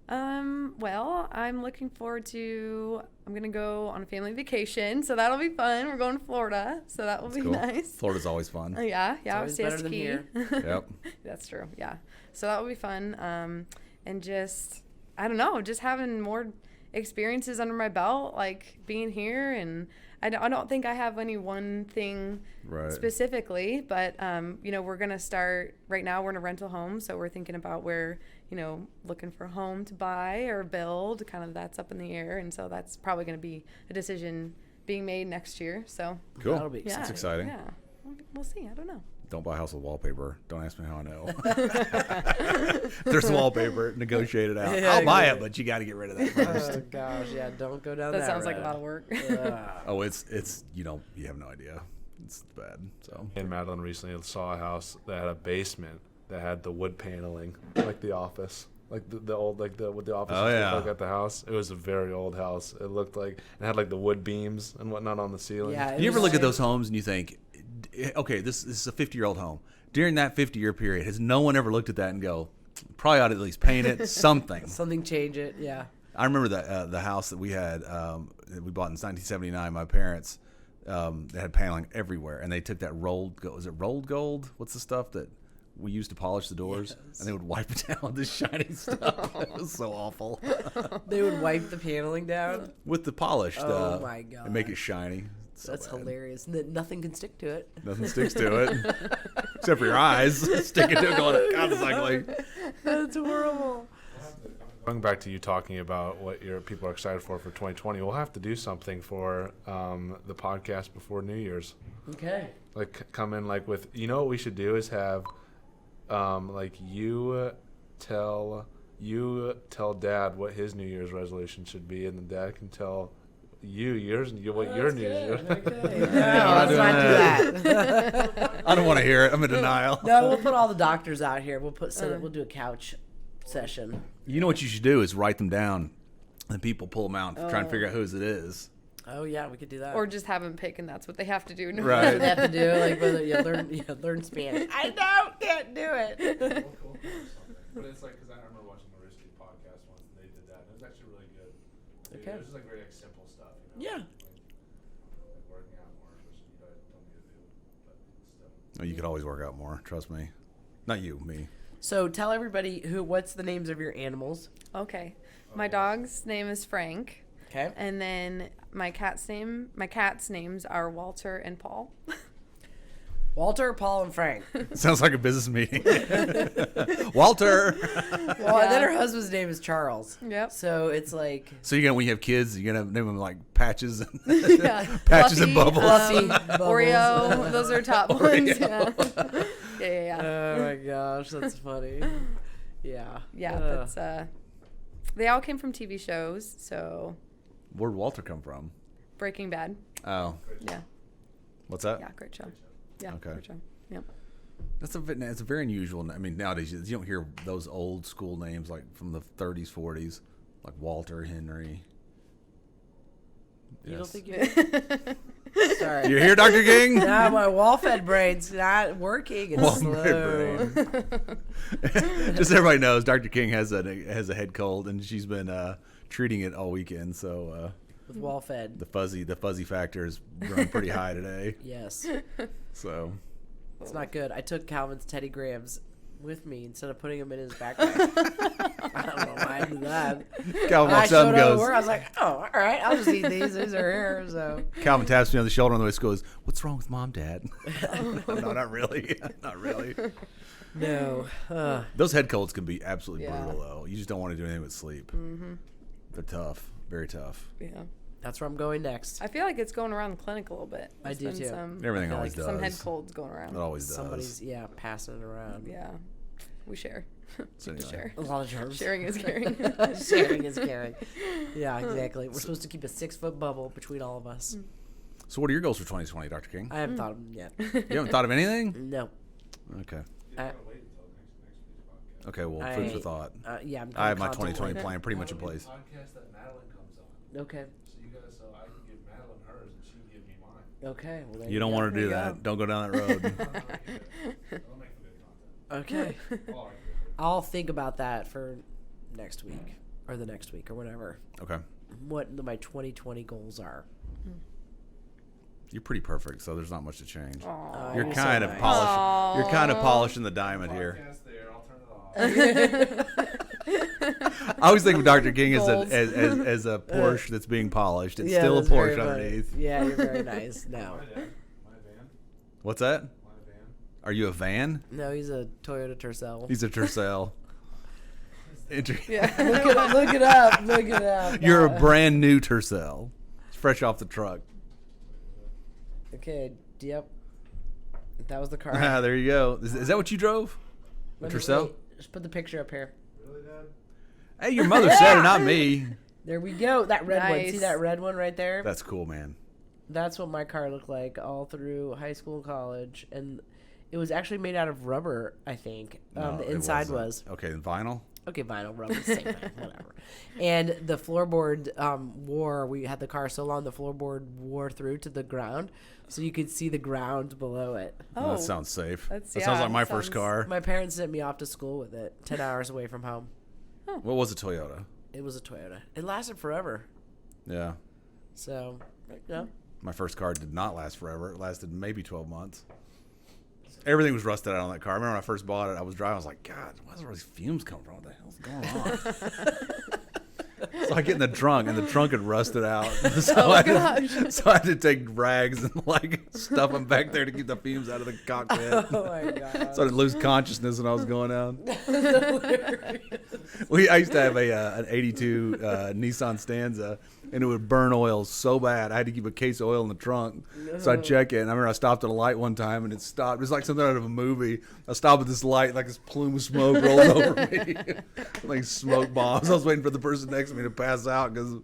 Well, I'm looking forward to, I'm going to go on a family vacation, so that'll be fun. We're going to Florida, so that will be cool. nice. Florida's always fun. Yeah, always better than ski. here. Yep. That's true. Yeah. So that will be fun. And just, I don't know, just having more experiences under my belt, like being here. And I don't think I have any one thing Right. specifically, but, we're going to start right now. We're in a rental home. So we're thinking about where, looking for a home to buy or build, kind of that's up in the air. And so that's probably going to be a decision being made next year. So Cool. That'll be yeah, That's exciting. Yeah. We'll see. I don't know. Don't buy a house with wallpaper. Don't ask me how I know. If there's wallpaper, negotiate it out. Yeah, I'll buy it, exactly. but you got to get rid of that first. Oh gosh, yeah, don't go down that. That sounds like a road. lot of work. Oh, it's you have no idea. It's bad. So Me and Madeline recently saw a house that had a basement that had the wood paneling, like the office, like the old, like what the office Oh, used to yeah. look like at the house. It was a very old house. It looked like it had like the wood beams and whatnot on the ceiling. Yeah, it you ever was look at like- those homes and you think, okay, this is a 50-year-old home. During that 50-year period, has no one ever looked at that and go, probably ought to at least paint it something? Something change it, yeah. I remember that the house that we had, that we bought in 1979. My parents, they had paneling everywhere, and they took that rolled gold. Was it rolled gold? What's the stuff that we used to polish the doors? Yes. And they would wipe it down with this shiny stuff. It was so awful. They would wipe the paneling down. With the polished, Oh my and make it gosh. shiny. So That's bad. hilarious. Nothing can stick to it. Nothing sticks to it except for your eyes sticking to it. Going, God, it's ugly. That's horrible. Going back to you talking about what your people are excited for 2020, we'll have to do something for the podcast before New Year's. Okay. Like come in like with, what we should do is have like you tell Dad what his New Year's resolution should be, and then Dad can tell you what your New Year's. Okay. not No, doing let's not do that. I don't want to hear it. I'm in denial. No, we'll put all the doctors out here. We'll do a couch session. You know what you should do is write them down, and people pull them out and try and figure out whose it is. Oh yeah, we could do that. Or just have them pick, and that's what they have to do. Right. they have to do like whether you learn Spanish. I can't do it. But it's like, because I remember watching the Richie podcast once, and they did that, and it was actually really good. Okay. It was just like very simple stuff. Yeah. Like working out more, which you don't need to do, but still. Oh, you could always work out more. Trust me. Not you, me. So tell everybody what's the names of your animals. Okay. My dog's name is Frank, Okay. and then my cat's names are Walter and Paul. Walter, Paul, and Frank. Sounds like a business meeting. Walter. Well, and then her husband's name is Charles. Yep. So it's like So when you have kids, you're gonna name them like Patches and Yeah. Patches and Fluffy, Bubbles. Fluffy, Bubbles. Oreo. Those are top ones. Yeah. Yeah. Oh my gosh, that's funny. Yeah. Yeah. That's they all came from TV shows. So Where'd Walter come from? Breaking Bad. Oh, Yeah. what's that? Yeah, great show. Yeah, Okay. great show. Yep. It's a very unusual. I mean, nowadays you don't hear those old school names like from the 30s, 40s, like Walter, Henry. You don't Yes. think you? Sorry. You're here, Dr. King? Now my wall-fed brain's not working. It's Wall-fed slow. brain. Just so everybody knows, Dr. King has a head cold, and she's been treating it all weekend. So With wall-fed. the fuzzy factor is running pretty high today. Yes. So It's not good. I took Calvin's Teddy Grahams with me instead of putting them in his backpack. I don't know why I did that. Calvin I walks up showed and up at goes. work. I was like, oh, all right. I'll just eat these. These are here. So Calvin taps me on the shoulder on the way to school. Goes, "What's wrong with Mom, Dad?" No, not really. Not really. no. Those head colds can be absolutely Yeah. brutal, though. You just don't want to do anything but sleep. Mm-hmm. They're tough. Very tough. Yeah. That's where I'm going next. I feel like it's going around the clinic a little bit. I There's do, been too. Some, Everything I feel always like does. some head colds going around. It always does. Somebody's passing it around. Yeah. We share. So We anyway. share. A lot of germs. Sharing is caring. Sharing is caring. Yeah, exactly. We're supposed to keep a 6-foot bubble between all of us. So what are your goals for 2020, Dr. King? I haven't thought of them yet. You haven't thought of anything? No. Okay. You gotta wait until next week's podcast. Okay, well, food for thought. Yeah, I'm I have my contemplating. 2020 plan pretty much in place. Podcast that Madeline comes on. Okay. So you guys, so I can give Madeline hers and she can give me mine. Okay. Well, there You don't go. want to do There you that. go. Don't go down that road. That'll make for good content. Okay. All right. I'll think about that for next week or the next week or whatever. Okay. What my 2020 goals are. You're pretty perfect, so there's not much to change. Aw. You're so kind of nice. polishing. You're kind of polishing the diamond here. Podcast there. I'll turn it off. I always think of Dr. King as Goals. as a Porsche that's being polished. It's Yeah, still a that's very Porsche funny. underneath. Yeah, you're very nice. No. My dad. My van. What's that? My van. Are you a van? No, he's a Toyota Tercel. He's a Tercel. Yeah. Look it up. Look it up. You're a brand new Tercel. It's fresh off the truck. Okay. Yep. That was the car. Ah, there you go. Is that what you drove? A Let me Tercel? see. Just put the picture up here. Really, Dad? Hey, your mother said it, not me. There we go. That red one. See Nice. that red one right there? That's cool, man. That's what my car looked like all through high school and college. And it was actually made out of rubber, I think. No, The it inside wasn't. was. Okay, and vinyl? Okay, vinyl, rubber, same thing, whatever. And the floorboard we had the car so long, the floorboard wore through to the ground. So you could see the ground below it. Oh, Oh. that sounds safe. That's- That sounds yeah, like my that first sounds- car. My parents sent me off to school with it, 10 hours away from home. What was a Toyota? It was a Toyota. It lasted forever. Yeah. So, no. My first car did not last forever. It lasted maybe 12 months. Everything was rusted out on that car. I remember when I first bought it, I was driving. I was like, God, where's all these fumes coming from? What the hell's going on? So I get in the trunk, and the trunk had rusted out. So, I had to take rags and like stuff them back there to keep the fumes out of the cockpit. Oh, my God. So I didn't lose consciousness when I was going out. I used to have an 82 Nissan Stanza, and it would burn oil so bad. I had to keep a case of oil in the trunk. So I'd check it, and I remember I stopped at a light one time, and it stopped. It was like something out of a movie. I stopped at this light, like this plume of smoke rolls over me. Like smoke bombs. I was waiting for the person next to me to pass out because of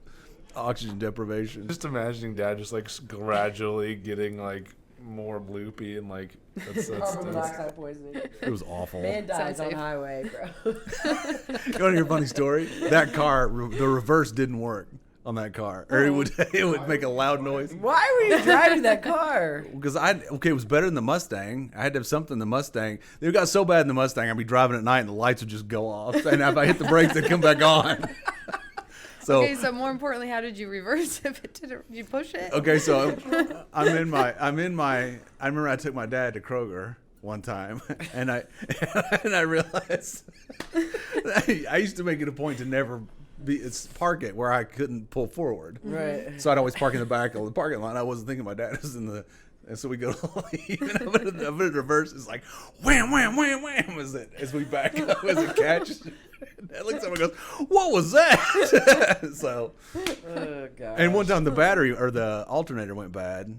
oxygen deprivation. Just imagining Dad just like gradually getting like more loopy and like that's Carbon monoxide poisoning. It was awful. Man dies Sounds on safe. highway, bro. You want to hear a funny story? That car, the reverse didn't work on that car, or it would make a loud noise. Why were you driving that car? Because it was better than the Mustang. I had to have something in the Mustang. It got so bad in the Mustang, I'd be driving at night and the lights would just go off, and if I hit the brakes, they'd come back on. Okay, so more importantly, how did you reverse if it didn't? Did you push it? Okay, so I remember I took my dad to Kroger one time, and I realized I used to make it a point to never park it where I couldn't pull forward. Right. So I'd always park in the back of the parking lot. I wasn't thinking my dad was in the. And so we go to leave, and I'm in reverse. It's like wham, wham, wham, wham as we back up as it catches. Dad looks at me and goes, "What was that?" So, Oh, God. and one time the battery or the alternator went bad,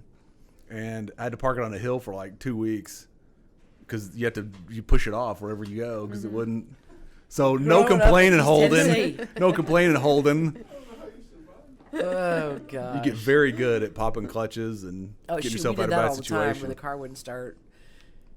and I had to park it on a hill for like 2 weeks because you push it off wherever you go because it wouldn't. So no Growing up complaining, in East Holden. Tennessee. No complaining, Holden. Oh god. You get very good at popping clutches and getting yourself out of bad all the time situation. when the car wouldn't start.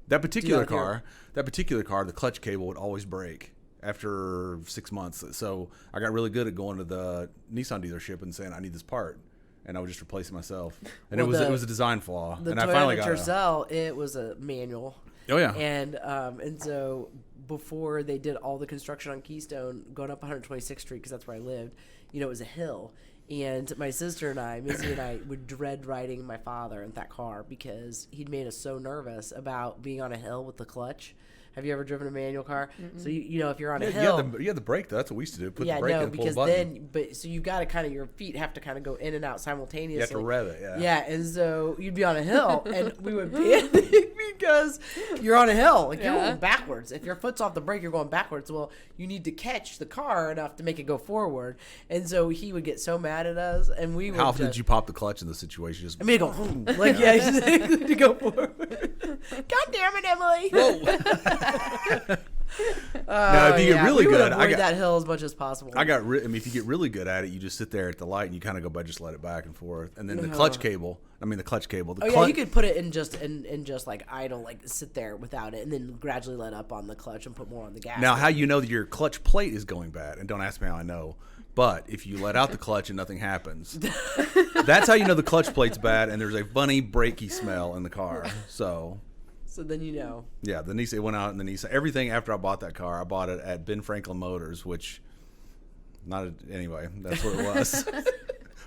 That particular car, the clutch cable would always break after 6 months. So I got really good at going to the Nissan dealership and saying, I need this part. And I would just replace it myself. And it was a design flaw. The And Toyota I finally got Tercel, it was a manual. Oh, yeah. And so before they did all the construction on Keystone, going up 126th Street, because that's where I lived, it was a hill. And my sister and I, Missy and I, would dread riding my father in that car because he'd made us so nervous about being on a hill with the clutch. Have you ever driven a manual car? Mm-mm. So, if you're on a hill. You had the brake, though. That's what we used to do. Put the brake in and pull the button. So you've got to your feet have to kind of go in and out simultaneously. You have to rev it, yeah. Yeah, and so you'd be on a hill, and we would panic because you're on a hill. You're going backwards. If your foot's off the brake, you're going backwards. Well, you need to catch the car enough to make it go forward. And so he would get so mad at us, and we would How often did you pop the clutch in the situation? I mean, go, to go forward. God damn it, Emily. Whoa. Now, if you get really good, I avoid that hill as much as possible. If you get really good at it, you just sit there at the light and you kind of go by, just let it back and forth, and then the clutch cable. You could put it in just like idle, like sit there without it, and then gradually let up on the clutch and put more on the gas. Now, how you know that your clutch plate is going bad, and don't ask me how I know, but if you let out the clutch and nothing happens, that's how you know the clutch plate's bad, and there's a funny brakey smell in the car. So then you know. Yeah, the Nissan, it went out in the Nissan. Everything after I bought that car, I bought it at Ben Franklin Motors, which, anyway, that's what it was.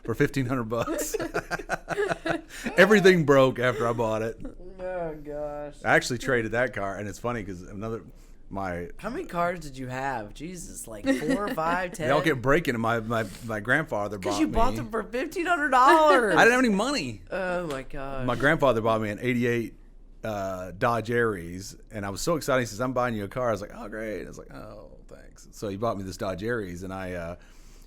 For $1,500. Everything broke after I bought it. Oh, gosh. I actually traded that car, and it's funny because How many cars did you have? Jesus, like 4, 5, 10? They all kept breaking, and my grandfather bought me. Because you bought them for $1,500. I didn't have any money. Oh, my God. My grandfather bought me an 88 Dodge Aries, and I was so excited. He says, I'm buying you a car. I was like, oh, great. I was like, oh, thanks. So he bought me this Dodge Aries, and I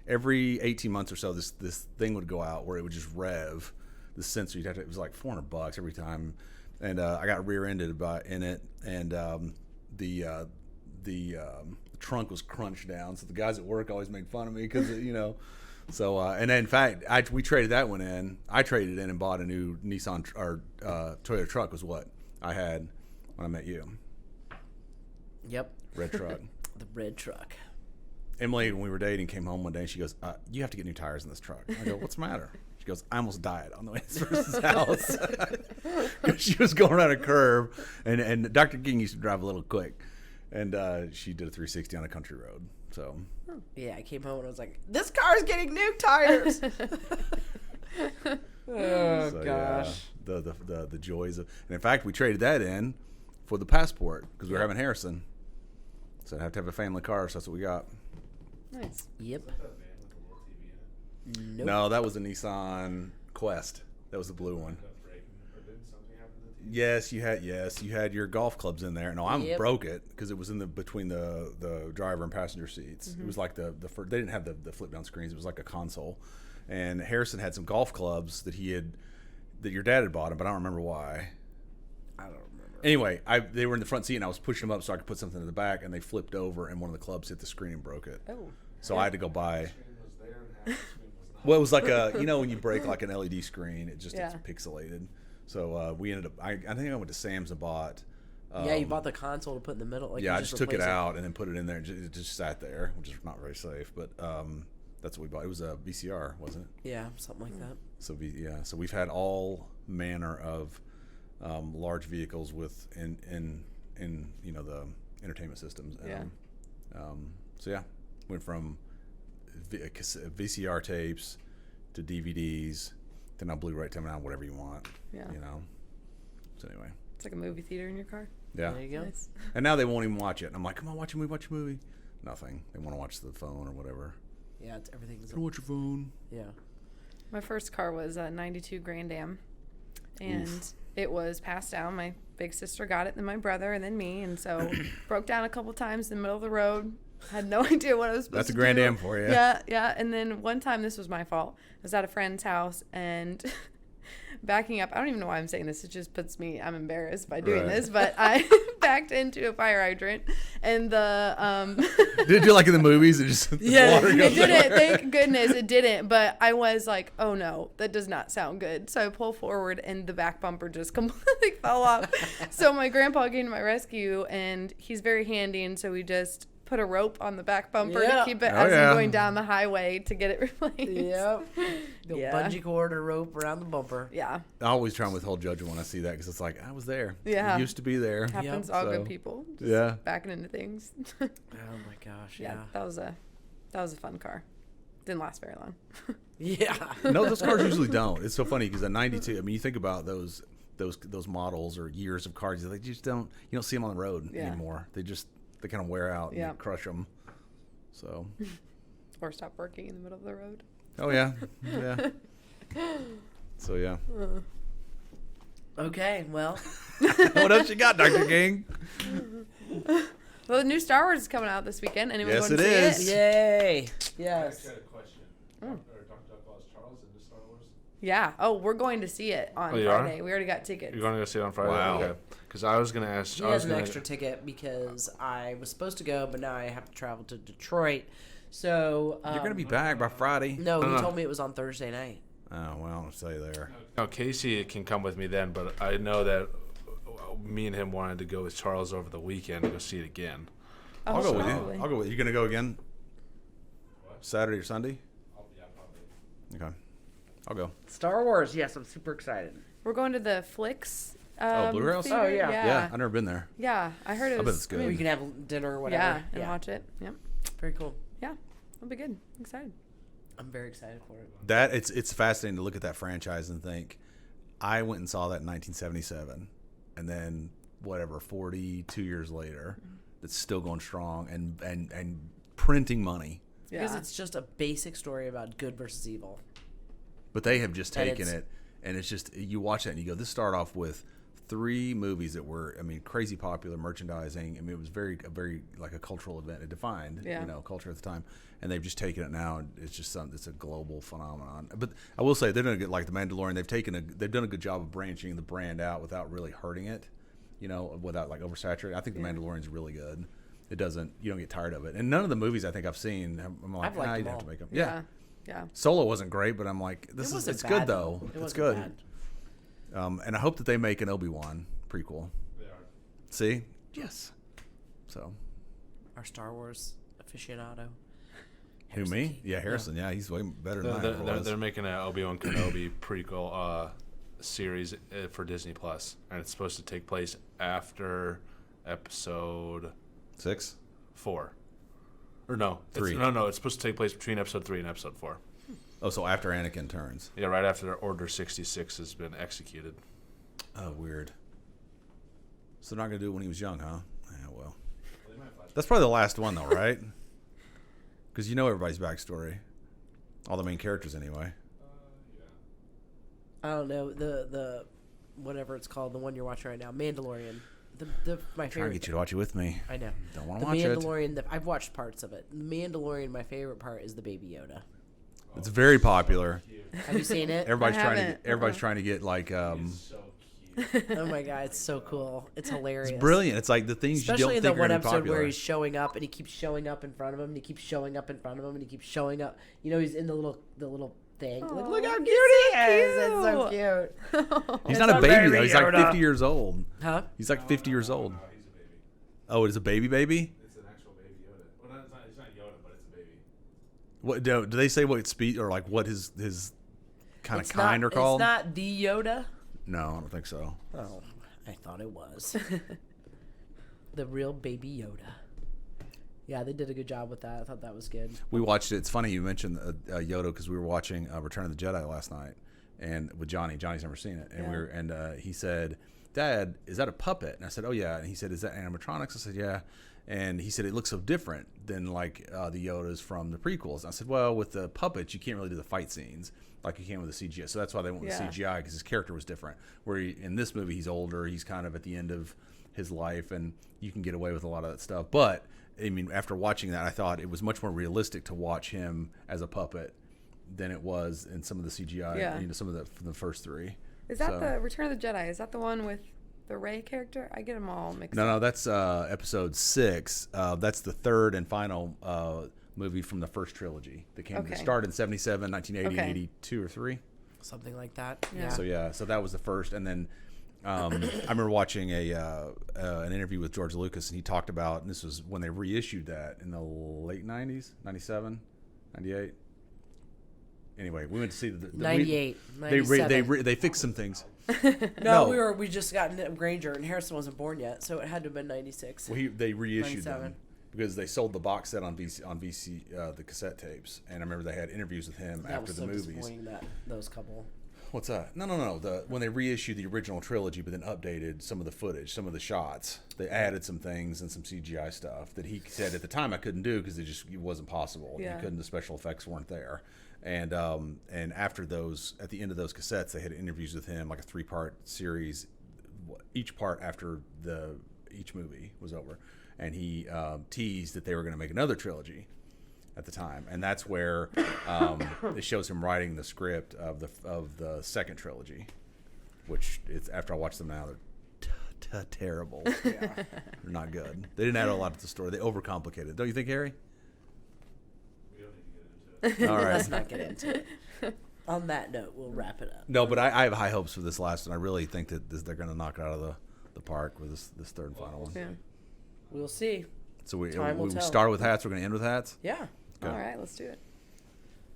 every 18 months or so, this thing would go out where it would just rev. The sensor, it was like $400 every time. And I got rear-ended in it, and the trunk was crunched down. So the guys at work always made fun of me because, So, and in fact, we traded that one in. I traded in and bought a new Nissan or Toyota truck was what I had when I met you. Yep. Red truck. The red truck. Emily, when we were dating, came home one day and she goes, you have to get new tires in this truck. I go, what's the matter? She goes, I almost died on the way to his house. Because she was going around a curve, and Dr. King used to drive a little quick. And she did a 360 on a country road. So yeah, I came home and I was like, this car's getting new tires. Oh, so, gosh. Yeah, the joys of, and in fact, we traded that in for the Passport because we were having Harrison. So I'd have to have a family car, so that's what we got. Nice. Yep. Nope. No, that was a Nissan Quest. That was the blue one. Yes, you had your golf clubs in there. No, I broke it because it was in between the driver and passenger seats. Mm-hmm. It was like they didn't have the flip down screens. It was like a console. And Harrison had some golf clubs that your dad had bought him, but I don't remember why. I don't remember. Anyway, they were in the front seat and I was pushing them up so I could put something in the back, and they flipped over and one of the clubs hit the screen and broke it. Oh. So I had to go buy. Well, it was like when you break like an LED screen, it's pixelated. So we ended up. I think I went to Sam's and bought. You bought the console to put in the middle. I just took it out and then put it in there. And it just sat there, which is not very safe. But that's what we bought. It was a VCR, wasn't it? Yeah, something like that. So so we've had all manner of large vehicles with in the entertainment systems. Went from VCR tapes to DVDs. Then I'll Blu-ray time now, whatever you want. Yeah. So anyway. It's like a movie theater in your car. Yeah. There you go. Nice. And now they won't even watch it. And I'm like, come on, watch a movie. Nothing. They want to watch the phone or whatever. Yeah, everything's. Go watch your phone. Yeah. My first car was a 92 Grand Am. And it was passed down. My big sister got it, then my brother, and then me. And so broke down a couple times in the middle of the road. Had no idea what I was supposed to do. That's a Grand Am for you. Yeah. And then one time, this was my fault. I was at a friend's house, and backing up, I don't even know why I'm saying this. It just I'm embarrassed by doing this. But I backed into a fire hydrant, and the Did it do like in the movies? It just Yeah, water goes it didn't. everywhere? Thank goodness it didn't. But I was like, oh no, that does not sound good. So I pull forward, and the back bumper just completely fell off. So my grandpa came to my rescue, and he's very handy, and so we just put a rope on the back bumper Yeah. to keep it Oh, as yeah. I'm going down the highway to get it replaced. Yep. The Yeah. bungee cord or rope around the bumper. Yeah, I always try and withhold judgment when I see that because it's like I was there. Yeah. It used to be there. happens to Yep. all So, good people. Just yeah. backing into things. Oh my gosh. yeah, that was a fun car. Didn't last very long. Yeah. No, those cars usually don't. It's so funny because at 92, I mean, you think about those models or years of cars, they just don't. You don't see them on the road Yeah. anymore. They kind of wear out. Yeah. And you crush them. So. Or stop working in the middle of the road. Oh yeah. Yeah. So yeah. Okay. Well. What else you got, Dr. King? Well, the new Star Wars is coming out this weekend. Anyone Yes, going to it see is. it? Yay. I Yes. actually had a question. Dr. Duckwall, is Charles in the Star Wars? Yeah. Oh, we're going to see it on Oh, you are? Friday. We already got tickets. You're going to go see it on Friday? Wow. Okay. Because I was going to ask. He I was has an gonna, extra ticket because I was supposed to go, but now I have to travel to Detroit. So You're gonna be back by Friday. No, he No. told me it was on Thursday night. Oh well, I'll say there. No, Casey can come with me then, but I know that me and him wanted to go with Charles over the weekend to go see it again. Oh, I'll go with you. probably. I'll go with you. You gonna go again? Saturday or Sunday? Yeah, probably. Okay. I'll go. Star Wars. Yes, I'm super excited. We're going to the Flicks. Blu-ray house? theater. Oh, yeah. Yeah, I've never been there. Yeah, I heard it I bet was. it's good. Or you can have dinner or whatever. Yeah, and watch it. Yep. Very cool. Yeah, it'll be good. Excited. I'm very excited for it. That it's fascinating to look at that franchise and think, I went and saw that in 1977, and then whatever 42 years later, it's still going strong and printing money. Yeah. Because it's just a basic story about good versus evil. But they have just And taken it's- it, and it's just you watch that and you go, this started off with 3 movies that were, I mean, crazy popular merchandising. I mean, it was a very like a cultural event. It defined, culture at the time, and they've just taken it now, and it's just it's a global phenomenon. But I will say they're doing good, like the Mandalorian. They've done a good job of branching the brand out without really hurting it, without like oversaturating. I think the Mandalorian's really good. You don't get tired of it. And none of the movies I think I've seen, I'm like, I've liked you them have to all. make them. Yeah. Solo wasn't great, but I'm like, It wasn't it's bad, good though. It It's wasn't good. bad. And I hope that they make an Obi-Wan prequel. They are. See? Yes. So, Our Star Wars aficionado. who, me? Yeah, Harrison. Yeah, he's way better than I ever They're, was. they're making an Obi-Wan Kenobi prequel series for Disney Plus, and it's supposed to take place after episode 6? 4. Or no, 3. It's supposed to take place between episode 3 and episode 4. Oh, so after Anakin turns. Yeah, right after Order 66 has been executed. Oh, weird. So they're not going to do it when he was young, huh? Yeah, well. They might flash. That's probably the last one, though, right? Because you know everybody's backstory. All the main characters, anyway. Yeah. I don't know the whatever it's called, the one you're watching right now, Mandalorian. My Trying to favorite. get you to watch it with me. I know. Don't want The to watch it. Mandalorian. I've watched parts of it. The Mandalorian. My favorite part is the Baby Yoda. It's very popular. Have you seen it? Everybody's I trying to haven't. get. Everybody's trying to get like. So cute. Oh my god, it's so cool. It's hilarious. It's brilliant. It's like the things Especially you in don't the think are one going to be episode popular. where he's showing up and he keeps showing up in front of him and he keeps showing up in front of him and he keeps showing up. He's in the little thing. Like, look how cute he is. It's so cute. He's It's not a a baby baby though. He's like Yoda. 50 years old. Huh? He's like 50 years old. No, he's a baby. Oh, it's a baby? It's an actual baby Yoda. Well, it's not Yoda, but it's a baby. What do they say? What speed or like what his kind of It's kind not, are called? It's not the Yoda. No, I don't think so. Oh, I thought it was. The real Baby Yoda. Yeah, they did a good job with that. I thought that was good. We watched it. It's funny you mentioned Yoda because we were watching Return of the Jedi last night, and with Johnny. Johnny's never seen it, and he said, "Dad, is that a puppet?" And I said, "Oh yeah." And he said, "Is that animatronics?" I said, "Yeah." And he said, "It looks so different than like the Yodas from the prequels." And I said, "Well, with the puppets, you can't really do the fight scenes like you can with the CGI. So that's why they went with CGI because his character was different. Where in this movie, he's older. He's kind of at the end of his life, and you can get away with a lot of that stuff. But I mean, after watching that, I thought it was much more realistic to watch him as a puppet than it was in some of the CGI. Yeah. Some of the first 3. Is that So- the Return of the Jedi? Is that the one with the Ray character? I get them all mixed No, up. that's episode 6. That's the third and final movie from the first trilogy that came. Okay. That started in 77, 1980, Okay. 82 or 3. Something like that. Yeah. Yeah. So that was the first, and then I remember watching an interview with George Lucas, and he talked about, and this was when they reissued that in the late 90s, 97, 98. Anyway, we went to see the 98, 97. They fixed some things. No, we just got Granger, and Harrison wasn't born yet, so it had to have been 96. Well, they reissued 97. them because they sold the box set on VC the cassette tapes, and I remember they had interviews with him That after was the so movies. disappointing, when couple. What's that? No. When they reissued the original trilogy, but then updated some of the footage, some of the shots, they added some things and some CGI stuff that he said at the time I couldn't do because it wasn't possible. Yeah. You couldn't. The special effects weren't there. And after those, at the end of those cassettes, they had interviews with him, like a 3-part series, each part after each movie was over, and he teased that they were going to make another trilogy at the time, and that's where it shows him writing the script of the second trilogy, which it's after I watch them now, they're terrible. Yeah. They're not good. They didn't add a lot to the story. They overcomplicated it. Don't you think, Harry? We don't need to get into it. All right. Let's not get into it. On that note, we'll wrap it up. No, but I have high hopes for this last one. I really think that they're going to knock it out of the park with this third and final one. Yeah. We'll see. So we Time will tell. start with hats. We're going to end with hats. Yeah. Good. All right, let's do it.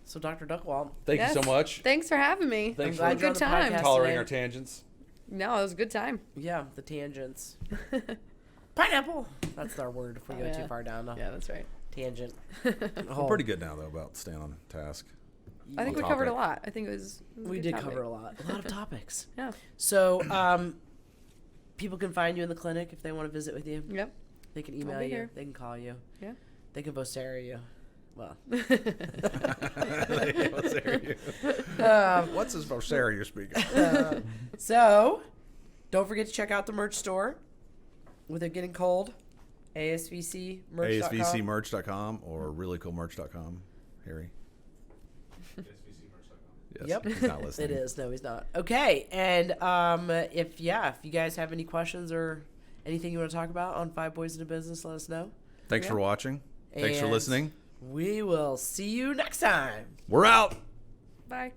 So, Dr. Duckwall, Thank Yes. you so much. Thanks for having me. Thanks I'm for glad you're on good the time. podcast tolerating today. our tangents. No, it was a good time. Yeah, the tangents. Pineapple. That's our word if we Oh, go yeah. too far down the Yeah, that's right. tangent. We're pretty good now, though, about staying on task. I think On we covered a topic. lot. I think it was a We good did topic. cover a lot of topics. Yeah. So, people can find you in the clinic if they want to visit with you. Yep. They can I'll email be you. here. They can call you. Yeah. They can vocera you. Well, What's this vocera you're speaking? so don't forget to check out the merch store. With it getting cold, ASVCmerch.com. ASVCmerch.com or reallycoolmerch.com. Harry. SVCmerch.com. Yes, Yep. he's not listening. It is. No, he's not. Okay. And if you guys have any questions or anything you want to talk about on Five Boys in a Business, let us know. Thanks for watching. Thanks for And listening. We will see you next time. We're out. Bye.